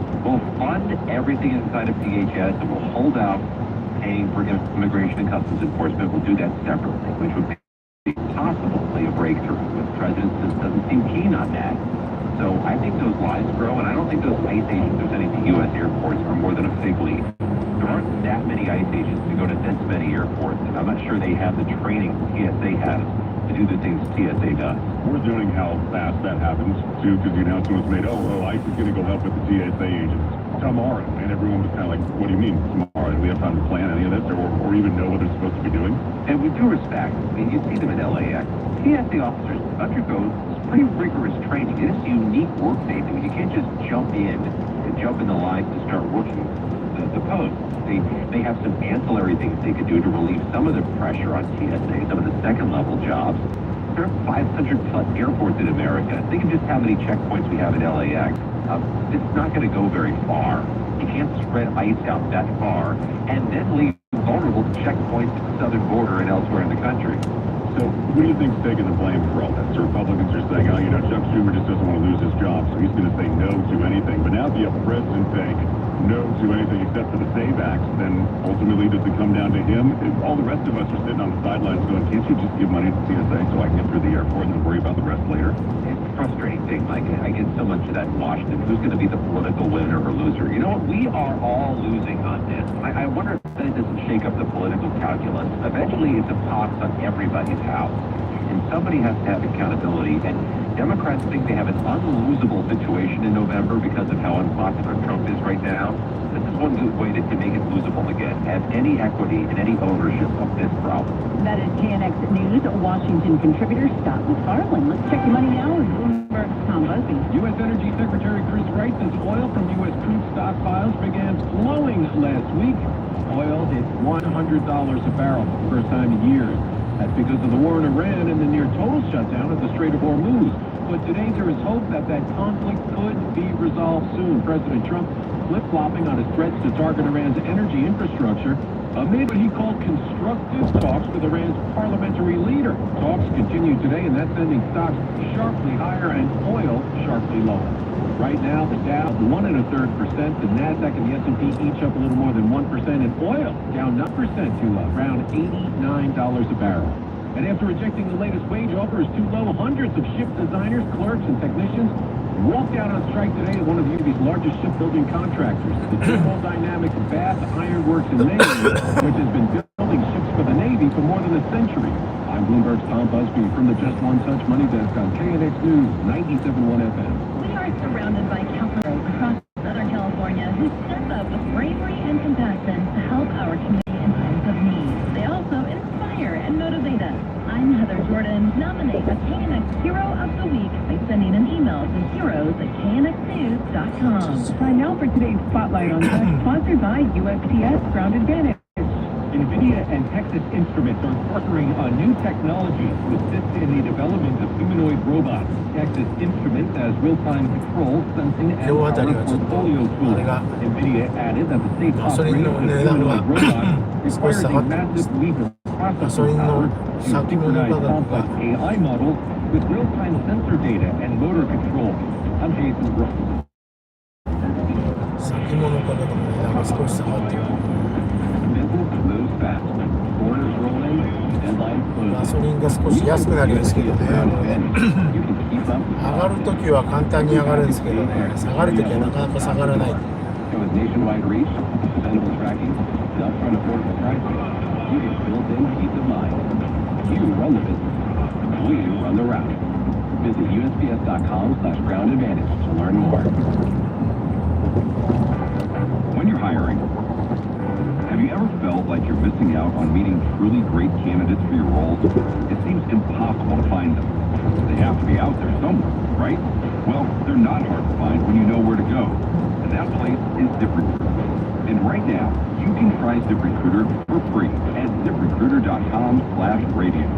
Speaker 7: fund everything inside of DHS and we'll hold out paying for immigration and customs enforcement. We'll do that separately, which would be possibly a breakthrough. But the president just doesn't seem keen on that. So I think those lines grow, and I don't think those ICE agents who's sending to U.S. airports are more than a fig leaf. There aren't that many ICE agents to go to this many airports, and I'm not sure they have the training TSA has to do the things TSA does.
Speaker 11: We're doing how fast that happens, too, because the announcement was made, ICE is going to go help with the TSA agents tomorrow. And everyone was kind of like, what do you mean tomorrow? Do we have time to plan any of this or even know what they're supposed to be doing?
Speaker 7: And with due respect, I mean, you see them in LAX. TSA officers undergo pretty rigorous training. It is unique work they do. You can't just jump in and jump in the line to start working the post. They have some ancillary things they could do to relieve some of the pressure on TSA, some of the second-level jobs. There are 500-plus airports in America. Think of just how many checkpoints we have at LAX. It's not going to go very far. You can't spread ICE out that far and then leave vulnerable to checkpoints at the southern border and elsewhere in the country.
Speaker 11: So who do you think's taking the blame for all this? The Republicans are saying, Chuck Schumer just doesn't want to lose his job, so he's going to say no to anything. But now if you have a president saying no to anything except for the SAVE Act, then ultimately does it come down to him? If all the rest of us are sitting on the sidelines going, can't you just give money to TSA so I can get through the airport and then worry about the rest later?
Speaker 7: It's a frustrating thing, Mike. I get so much of that in Washington. Who's going to be the political winner or loser? You know what? We are all losing on this. I wonder if it doesn't shake up the political calculus. Eventually, it's a pox on everybody's house. And somebody has to have accountability. And Democrats think they have an unlosable situation in November because of how unpopular Trump is right now. This is one good way to make it losable again. Have any equity and any ownership of this problem.
Speaker 2: That is KNX News, Washington contributor Scott McFarland. Let's check your money now with Bloomberg's Tom Busby.
Speaker 3: U.S. Energy Secretary Chris Wright says oil from U.S. crude stockpiles began flowing last week. Oil hit $100 a barrel for the first time in years. That's because of the war in Iran and the near total shutdown of the Strait of Hormuz. But today there is hope that that conflict could be resolved soon. President Trump flip-flopping on his threats to target Iran's energy infrastructure amid what he called constructive talks with Iran's parliamentary leader. Talks continue today, and that's sending stocks sharply higher and oil sharply lower. Right now, the Dow 1 1/3%, the Nasdaq and the S&P each up a little more than 1%, and oil down 9% to around $89 a barrel. And after rejecting the latest wage offers too low, hundreds of ship designers, clerks, and technicians walked out on strike today at one of the UV's largest shipbuilding contractors, the General Dynamics Bath Iron Works in Maine, which has been building ships for the Navy for more than a century. I'm Bloomberg's Tom Busby from the Just One Such Money Desk on KNX News 97.1 FM.
Speaker 2: We are surrounded by counselors across Southern California who step up with bravery and compassion to help our community in times of need. They also inspire and motivate us. I'm Heather Jordan. Nominate a KNX Hero of the Week by sending an email to heroes@knxnews.com.
Speaker 9: Time now for today's Spotlight on Tech, sponsored by USPS Ground Advantage.
Speaker 3: NVIDIA and Texas Instruments are partnering on new technology to assist in the development of humanoid robots. Texas Instruments has real-time control, sensing, and power portfolio tools. NVIDIA added that the safe operation of humanoid robots requires a massive leap of processing power to synchronize complex AI models with real-time sensor data and motor control. I'm Jason Brooks.
Speaker 5: 先物価格の値段が少し下がっている。ガソリンが少し安くなるんですけどね。上がるときは簡単に上がるんですけどね、下がるときはなかなか下がらない。
Speaker 7: Visit USPS.com/groundadvantage to learn more. When you're hiring, have you ever felt like you're missing out on meeting truly great candidates for your roles? It seems impossible to find them. They have to be out there somewhere, right? Well, they're not hard to find when you know where to go. And that place is ZipRecruiter. And right now, you can try ZipRecruiter for free at ZipRecruiter.com/radio.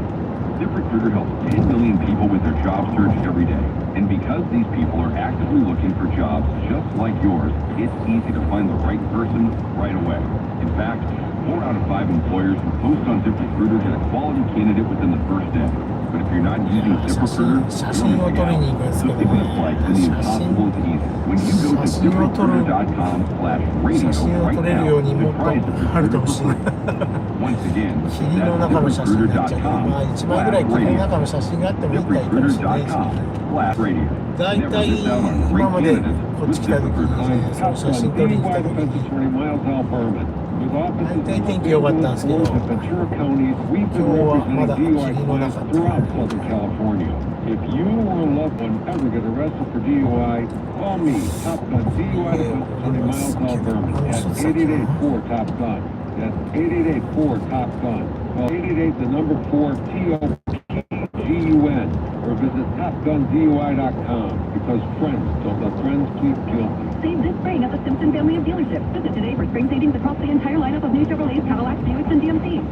Speaker 7: ZipRecruiter helps 10 million people with their job search every day. And because these people are actively looking for jobs just like yours, it's easy to find the right person right away. In fact, 4 out of 5 employers who post on ZipRecruiter get a quality candidate within the first day. But if you're not using ZipRecruiter, you're missing out. So in this life, the impossible is easy. When you go to ZipRecruiter.com/radio right now, to try ZipRecruiter for free. Once again, that's ZipRecruiter.com/radio.
Speaker 5: だいたい今までこっち来た時にその写真撮りに来た時にだいたい天気良かったんですけど、今日はまだ霧の中っていう。
Speaker 3: If you or a loved one ever get arrested for DUI, call me, Top Gun, DUI to 20 miles Alabama at 888-4-TOP-GUN. That's 888-4-TOP-GUN. Call 888 the number 4 TOPGUN or visit TopGunDUI.com because friends don't let friends plead guilty.
Speaker 2: Save this spring at the Simpson family of dealerships. Visit today for spring savings across the entire lineup of new Chevrolets, Cadillacs, Buicks, and GMCs.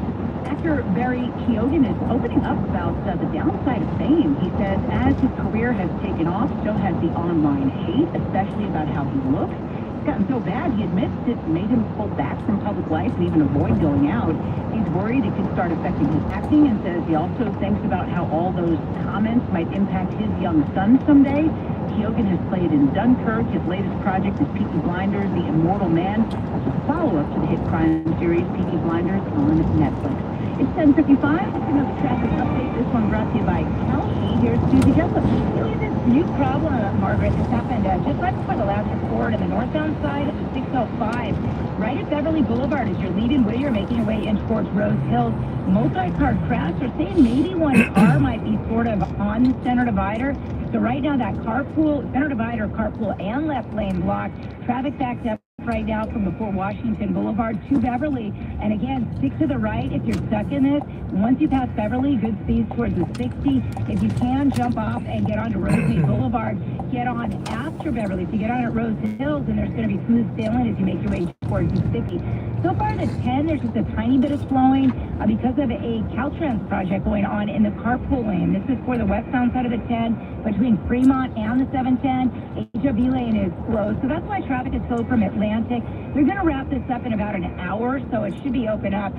Speaker 2: Actor Barry Keoghan is opening up about the downside of fame. He says as his career has taken off, so has the online hate, especially about how he looks. It's gotten so bad, he admits it made him pull back from public life and even avoid going out. He's worried it could start affecting his acting and says he also thinks about how all those comments might impact his young son someday. Keoghan has played in Dunkirk. His latest project is Peaky Blinders, The Immortal Man, which is a follow-up to the hit crime series Peaky Blinders on Netflix. It's 10:55. Another traffic update. This one brought to you by Kelsey. Here's Susie Jessup.
Speaker 8: Really, this new problem, Margaret, has happened just right before the last report on the northbound side of the 605. Right at Beverly Boulevard as you're leaving Whittier, making your way in towards Rose Hills. Multi-car crash. They're saying maybe one car might be sort of on the center divider. So right now that center divider, carpool, and left lane blocked. Traffic backed up right now from before Washington Boulevard to Beverly. And again, stick to the right if you're stuck in this. Once you pass Beverly, good speeds towards the 60. If you can, jump off and get onto Rosemead Boulevard. Get on after Beverly. So you get on at Rose Hills, and there's going to be smooth sailing as you make your way towards the 60. So far at 10, there's just a tiny bit of slowing because of a Caltrans project going on in the carpool lane. This is for the westbound side of the 10 between Fremont and the 710. HOV lane is closed, so that's why traffic is slow from Atlantic. They're going to wrap this up in about an hour, so it should be open up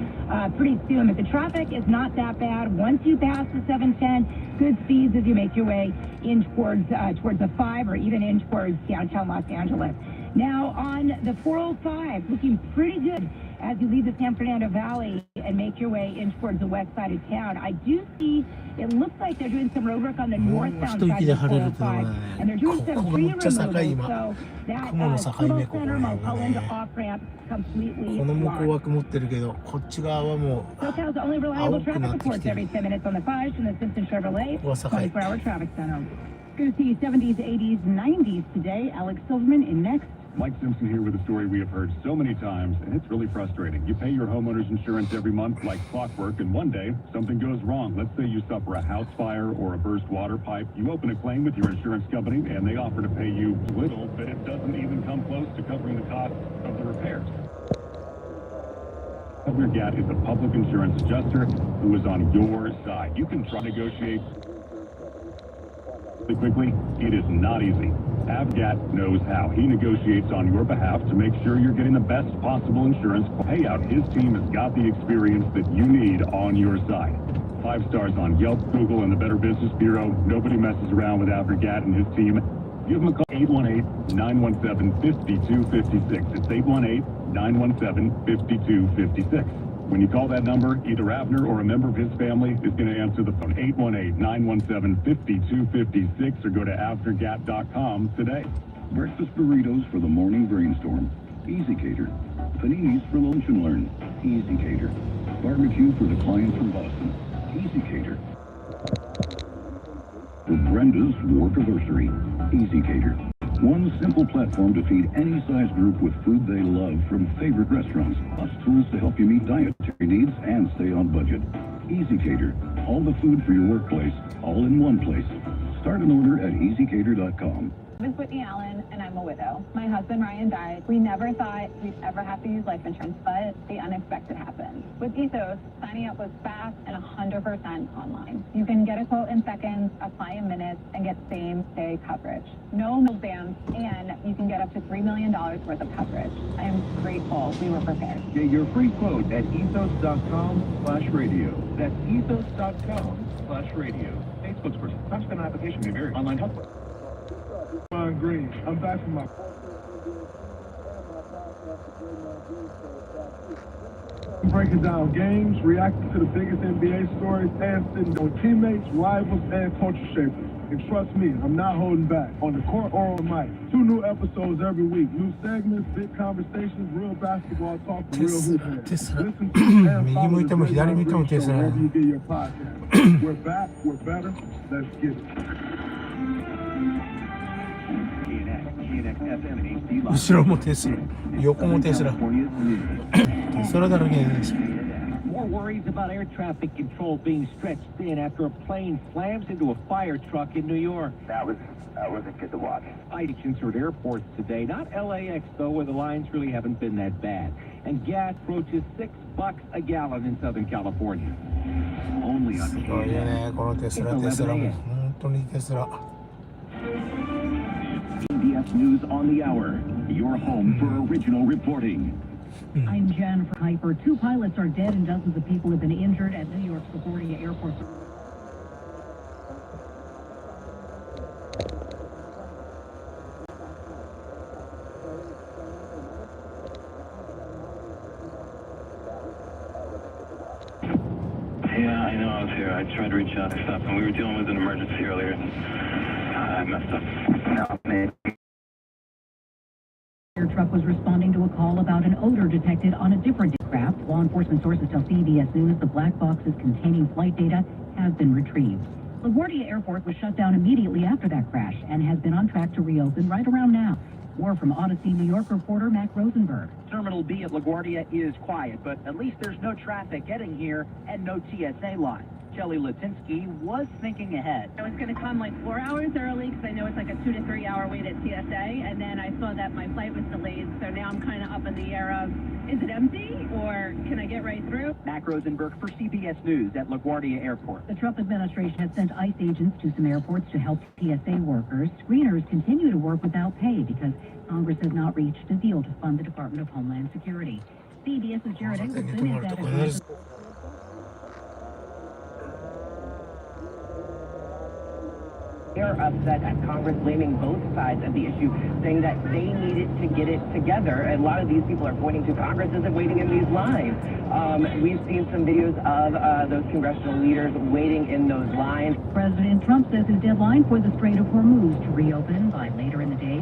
Speaker 8: pretty soon. But the traffic is not that bad. Once you pass the 710, good speeds as you make your way in towards the 5 or even in towards downtown Los Angeles. Now on the 405, looking pretty good as you leave the San Fernando Valley and make your way in towards the west side of town. I do see, it looks like they're doing some road work on the northbound side of the 405, and they're doing some tree removal, so that Total Center, Mulholland off-ramp completely blocked. SoCal's only reliable traffic reports every 10 minutes on the 5 from the Simpson Chevrolet 24-hour traffic center. Going to see 70s, 80s, 90s today. Alex Silverman in next.
Speaker 11: Mike Simpson here with a story we have heard so many times, and it's really frustrating. You pay your homeowner's insurance every month like clockwork, and one day, something goes wrong. Let's say you suffer a house fire or a burst water pipe. You open a claim with your insurance company, and they offer to pay you little, but it doesn't even come close to covering the cost of the repairs. Avgat is a public insurance adjuster who is on your side. You can try to negotiate quickly. It is not easy. Avgat knows how. He negotiates on your behalf to make sure you're getting the best possible insurance payout. His team has got the experience that you need on your side. 5 stars on Yelp, Google, and the Better Business Bureau. Nobody messes around with Avgat and his team. Give him a call, 818-917-5256. It's 818-917-5256. When you call that number, either Avner or a member of his family is going to answer the phone. 818-917-5256 or go to avnergat.com today.
Speaker 7: Breakfast burritos for the morning brainstorm. Easy Cater. Paninis for lunch and learn. Easy Cater. Barbecue for the clients from Boston. Easy Cater. For Brenda's workiversary. Easy Cater. One simple platform to feed any size group with food they love from favorite restaurants. Plus tools to help you meet dietary needs and stay on budget. Easy Cater. All the food for your workplace, all in one place. Start an order at easycater.com.
Speaker 13: My name is Whitney Allen, and I'm a widow. My husband, Ryan, died. We never thought we'd ever have to use life insurance, but the unexpected happened. With Ethos, signing up was fast and 100% online. You can get a quote in seconds, apply in minutes, and get same-day coverage. No middleman, and you can get up to $3 million worth of coverage. I am grateful we were prepared.
Speaker 14: Get your free quote at ethos.com/radio. That's ethos.com/radio. Hey, spokesperson. Subsequent application may vary. Online help.
Speaker 15: Green. I'm back from my breaking down games, reacting to the biggest NBA stories, and sitting on teammates, rivals, and culture shapers. And trust me, I'm not holding back. On the court or on mic. 2 new episodes every week. New segments, big conversations, real basketball talk, and real hoop fans. Listen to and follow the Great Radio Show wherever you get your podcast. We're back, we're better, let's get it.
Speaker 5: 後ろもテスラ、横もテスラ、テスラだらけです。
Speaker 16: More worries about air traffic control being stretched thin after a plane slams into a fire truck in New York.
Speaker 17: That wasn't good to watch.
Speaker 16: Agents are at airports today, not LAX though, where the lines really haven't been that bad. And gas approaches $6 a gallon in Southern California.
Speaker 17: Only on
Speaker 5: すごいよね、このテスラも本当にテスラ。
Speaker 7: CBS News on the Hour, your home for original reporting.
Speaker 2: I'm Jen from Hyper. 2 pilots are dead and dozens of people have been injured at New York's LaGuardia Airport.
Speaker 18: Yeah, I know I was here. I tried to reach out and stuff, and we were dealing with an emergency earlier. I messed up. No, man.
Speaker 2: Air truck was responding to a call about an odor detected on a different craft. Law enforcement sources tell CBS News the black boxes containing flight data have been retrieved. LaGuardia Airport was shut down immediately after that crash and has been on track to reopen right around now. More from Odyssey New York reporter Mac Rosenberg.
Speaker 19: Terminal B at LaGuardia is quiet, but at least there's no traffic getting here and no TSA line. Kelly Latinsky was thinking ahead.
Speaker 2: I was going to come like 4 hours early because I know it's like a 2 to 3 hour wait at TSA, and then I saw that my flight was delayed, so now I'm kind of up in the air of, is it empty or can I get right through?
Speaker 19: Mac Rosenberg for CBS News at LaGuardia Airport.
Speaker 4: The Trump administration has sent ICE agents to some airports to help TSA workers. Screeners continue to work without pay because Congress has not reached a deal to fund the Department of Homeland Security. CBS's Jared Eggleston is at a...
Speaker 20: They're upset at Congress blaming both sides of the issue, saying that they needed to get it together. And a lot of these people are pointing to Congress isn't waiting in these lines. We've seen some videos of those congressional leaders waiting in those lines.
Speaker 4: President Trump says his deadline for the Strait of Hormuz to reopen by later in the day.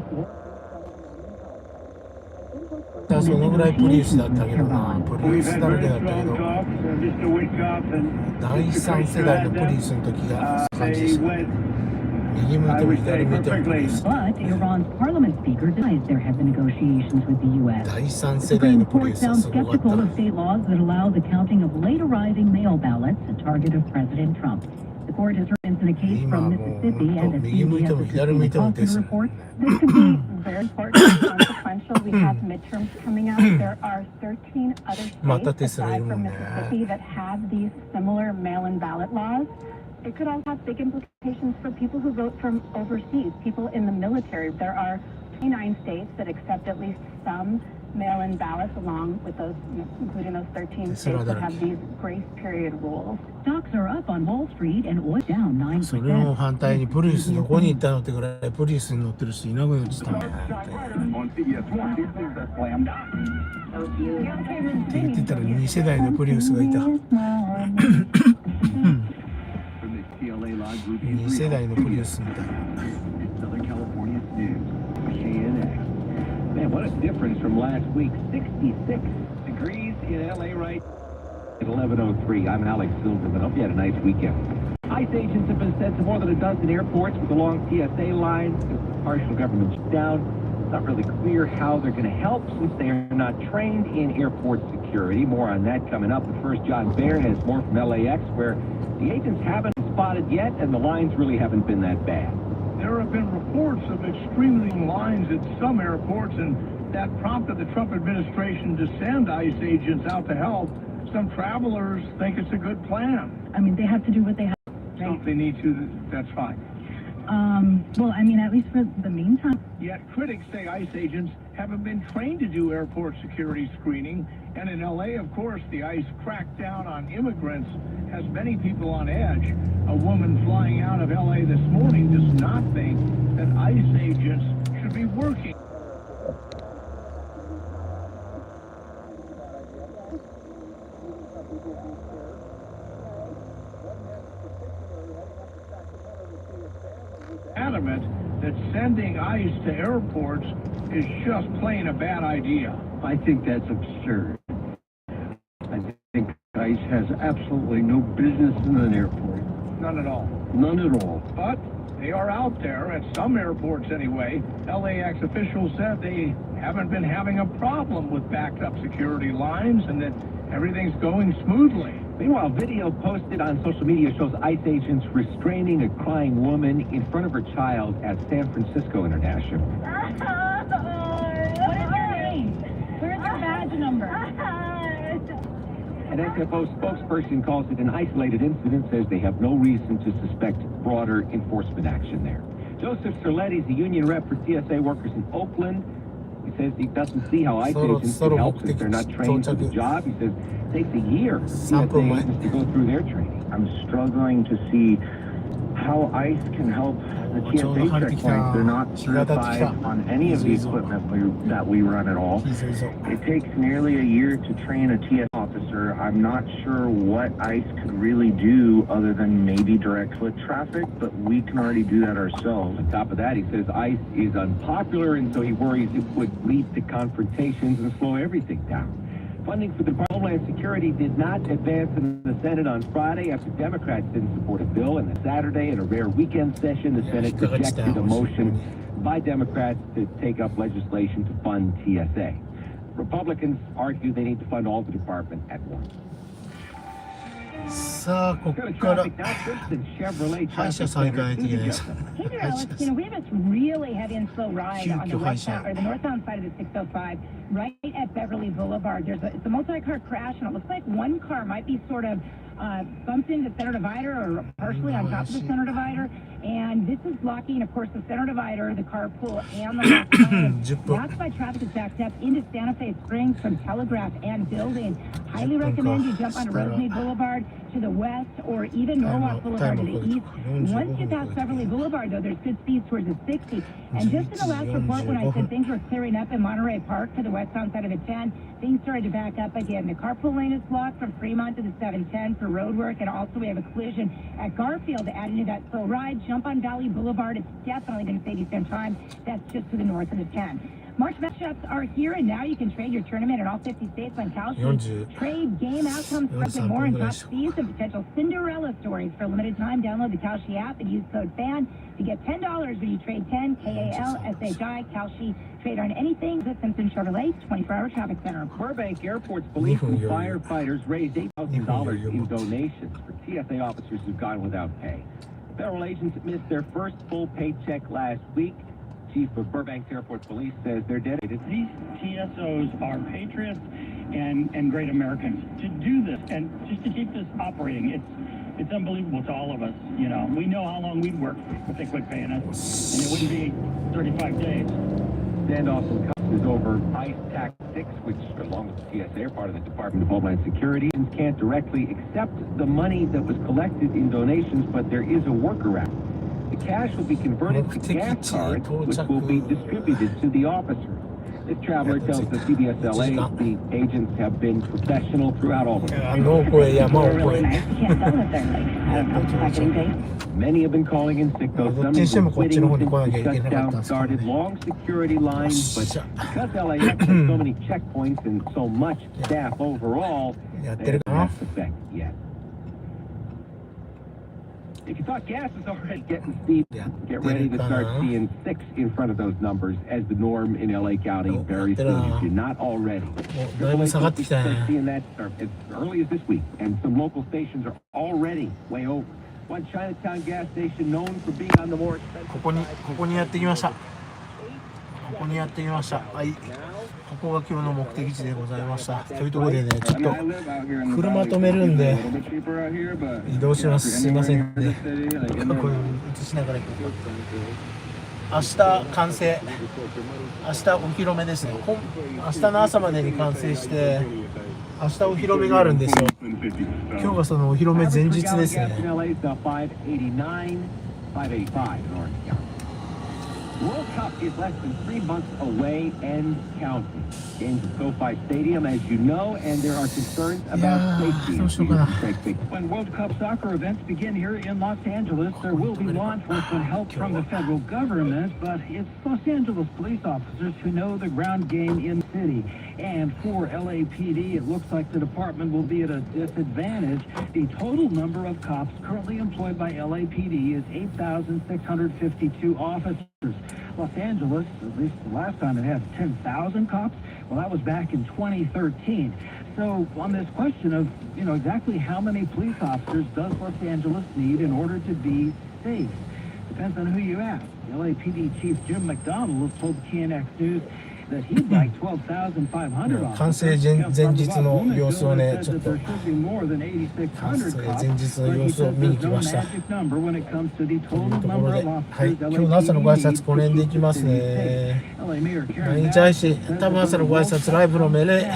Speaker 5: そのぐらいプリウスだったけどな、プリウスだらけだったけど、第3世代のプリウスの時が感じでした。右向いても左向いてもプリウス。
Speaker 4: But Iran's parliament speaker denies there have been negotiations with the U.S.
Speaker 5: 第3世代のプリウスはすごかった。
Speaker 4: The Supreme Court found skeptical of state laws that allow the counting of late arriving mail ballots, a target of President Trump. The court has heard in a case from Mississippi and the CBS report.
Speaker 13: This could be very important and consequential. We have midterms coming up. There are 13 other states aside from Mississippi that have these similar mail-in ballot laws. It could also have big implications for people who vote from overseas, people in the military. There are 29 states that accept at least some mail-in ballots along with those, including those 13 states that have these grace period rules.
Speaker 4: Stocks are up on Wall Street and oil down 9%.
Speaker 5: それの反対にプリウスどこに行ったのってぐらいプリウスに乗ってる人いなくなってたもん。って言ってたら2世代のプリウスがいた。2世代のプリウスみたいな。
Speaker 16: Man, what a difference from last week. 66 degrees in LA right at 11:03. I'm Alex Silverman. Hope you had a nice weekend. ICE agents have been sent to more than a dozen airports with the long TSA lines. Partial government shutdown. It's not really clear how they're going to help since they are not trained in airport security. More on that coming up. But first, John Baird has more from LAX, where the agents haven't spotted yet, and the lines really haven't been that bad.
Speaker 15: There have been reports of extremely long lines at some airports, and that prompted the Trump administration to send ICE agents out to help. Some travelers think it's a good plan.
Speaker 4: I mean, they have to do what they have to do.
Speaker 15: So if they need to, that's fine.
Speaker 4: Well, I mean, at least for the meantime.
Speaker 15: Yet critics say ICE agents haven't been trained to do airport security screening. And in LA, of course, the ICE crackdown on immigrants has many people on edge. A woman flying out of LA this morning does not think that ICE agents should be working. Adamant that sending ICE to airports is just plain a bad idea.
Speaker 14: I think that's absurd. I think ICE has absolutely no business in an airport.
Speaker 15: None at all.
Speaker 14: None at all.
Speaker 15: But they are out there at some airports anyway. LAX officials said they haven't been having a problem with backed up security lines and that everything's going smoothly.
Speaker 16: Meanwhile, video posted on social media shows ICE agents restraining a crying woman in front of her child at San Francisco International.
Speaker 8: What is your name? Where's your badge number?
Speaker 16: An SFO spokesperson calls it an isolated incident, says they have no reason to suspect broader enforcement action there. Joseph Cerletti is the union rep for TSA workers in Oakland. He says he doesn't see how ICE agents can help since they're not trained for the job. He says it takes a year for TSA agents to go through their training.
Speaker 10: I'm struggling to see how ICE can help the TSA checkpoint. They're not certified on any of the equipment that we run at all. It takes nearly a year to train a TSA officer. I'm not sure what ICE could really do other than maybe direct foot traffic, but we can already do that ourselves.
Speaker 16: On top of that, he says ICE is unpopular, and so he worries it would lead to confrontations and slow everything down. Funding for the Department of Homeland Security did not advance in the Senate on Friday after Democrats didn't support a bill, and then Saturday, in a rare weekend session, the Senate rejected a motion by Democrats to take up legislation to fund TSA. Republicans argue they need to fund all the department at once.
Speaker 5: さあ、ここから歯医者さん行かないといけないです。
Speaker 8: Hey there, Alex. You know, we have this really heavy and slow ride on the westbound or the northbound side of the 605, right at Beverly Boulevard. It's a multi-car crash, and it looks like one car might be sort of bumped into the center divider or partially on top of the center divider. And this is blocking, of course, the center divider, the carpool, and the left lane. That's why traffic is backed up into Santa Fe Springs from Telegraph and Building. Highly recommend you jump onto Rosemead Boulevard to the west or even Norwalk Boulevard to the east. Once you pass Beverly Boulevard, though, there's good speeds towards the 60. And just in the last report when I said things were clearing up in Monterey Park to the westbound side of the 10, things started to back up again. The carpool lane is blocked from Fremont to the 710 for road work, and also we have a collision at Garfield adding to that slow ride. Jump on Valley Boulevard. It's definitely going to save you some time. That's just to the north of the 10. March matchups are here, and now you can trade your tournament in all 50 states on Kalshi. Trade game outcomes, and more, and top speeds and potential Cinderella stories for a limited time. Download the Kalshi app and use code FAN to get $10 when you trade 10, K-A-L-S-H-I, Kalshi. Trade on anything. The Simpson Chevrolet 24-hour traffic center.
Speaker 16: Burbank Airport's police and firefighters raised $8,000 in donations for TSA officers who've gone without pay. Federal agents missed their first full paycheck last week. Chief of Burbank Airport Police says they're dedicated.
Speaker 21: These TSOs are patriots and great Americans. To do this and just to keep this operating, it's unbelievable to all of us. You know, we know how long we'd work if they quit paying us, and it wouldn't be 35 days.
Speaker 16: Standoff in Cups is over ICE tactics, which, along with the TSA, are part of the Department of Homeland Security. Can't directly accept the money that was collected in donations, but there is a workaround. The cash will be converted to gas cards, which will be distributed to the officers. This traveler tells the CBS LA the agents have been professional throughout all of it. Many have been calling in sick, though some have been quitting since the shutdown started. Long security lines, but because LAX has so many checkpoints and so much staff overall, they haven't had effect yet. If you thought gas is already getting steep, get ready to start seeing 6 in front of those numbers as the norm in LA County very soon. If you're not already, you're start seeing that start as early as this week, and some local stations are already way over. One Chinatown gas station known for being on the more expensive side.
Speaker 5: ここにやってきました。はい。ここが今日の目的地でございました。というところでね、ちょっと車止めるんで移動します。すいませんね。これ映しながら行こうか。明日完成。明日お披露目ですね。明日の朝までに完成して、明日お披露目があるんですよ。今日がそのお披露目前日ですね。
Speaker 16: World Cup is less than 3 months away and counting. Games at SoFi Stadium, as you know, and there are concerns about safety.
Speaker 21: When World Cup soccer events begin here in Los Angeles, there will be law enforcement help from the federal government, but it's Los Angeles police officers who know the ground game in the city. And for LAPD, it looks like the department will be at a disadvantage. The total number of cops currently employed by LAPD is 8,652 officers. Los Angeles, at least the last time it had 10,000 cops, well, that was back in 2013. So on this question of, you know, exactly how many police officers does Los Angeles need in order to be safe? Depends on who you ask. The LAPD Chief Jim McDonald has told KNX News that he'd like 12,500 officers.
Speaker 5: 完成前日の様子をね、ちょっと完成前日の様子を見に来ました。というところで、はい、今日の朝のご挨拶この辺でいきますね。毎日配信、多分朝のご挨拶ライブの命令、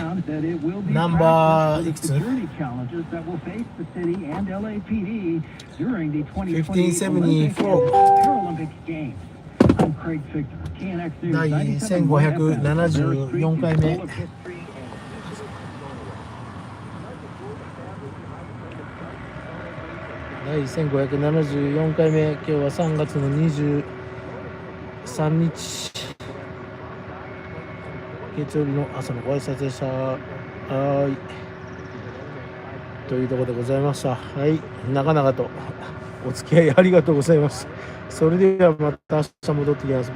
Speaker 5: ナンバーいくつ ?1574。第1574回目。第1574回目。今日は3月の23日月曜日の朝のご挨拶でした。はい。というところでございました。はい。長々とお付き合いありがとうございます。それではまた明日戻ってきます。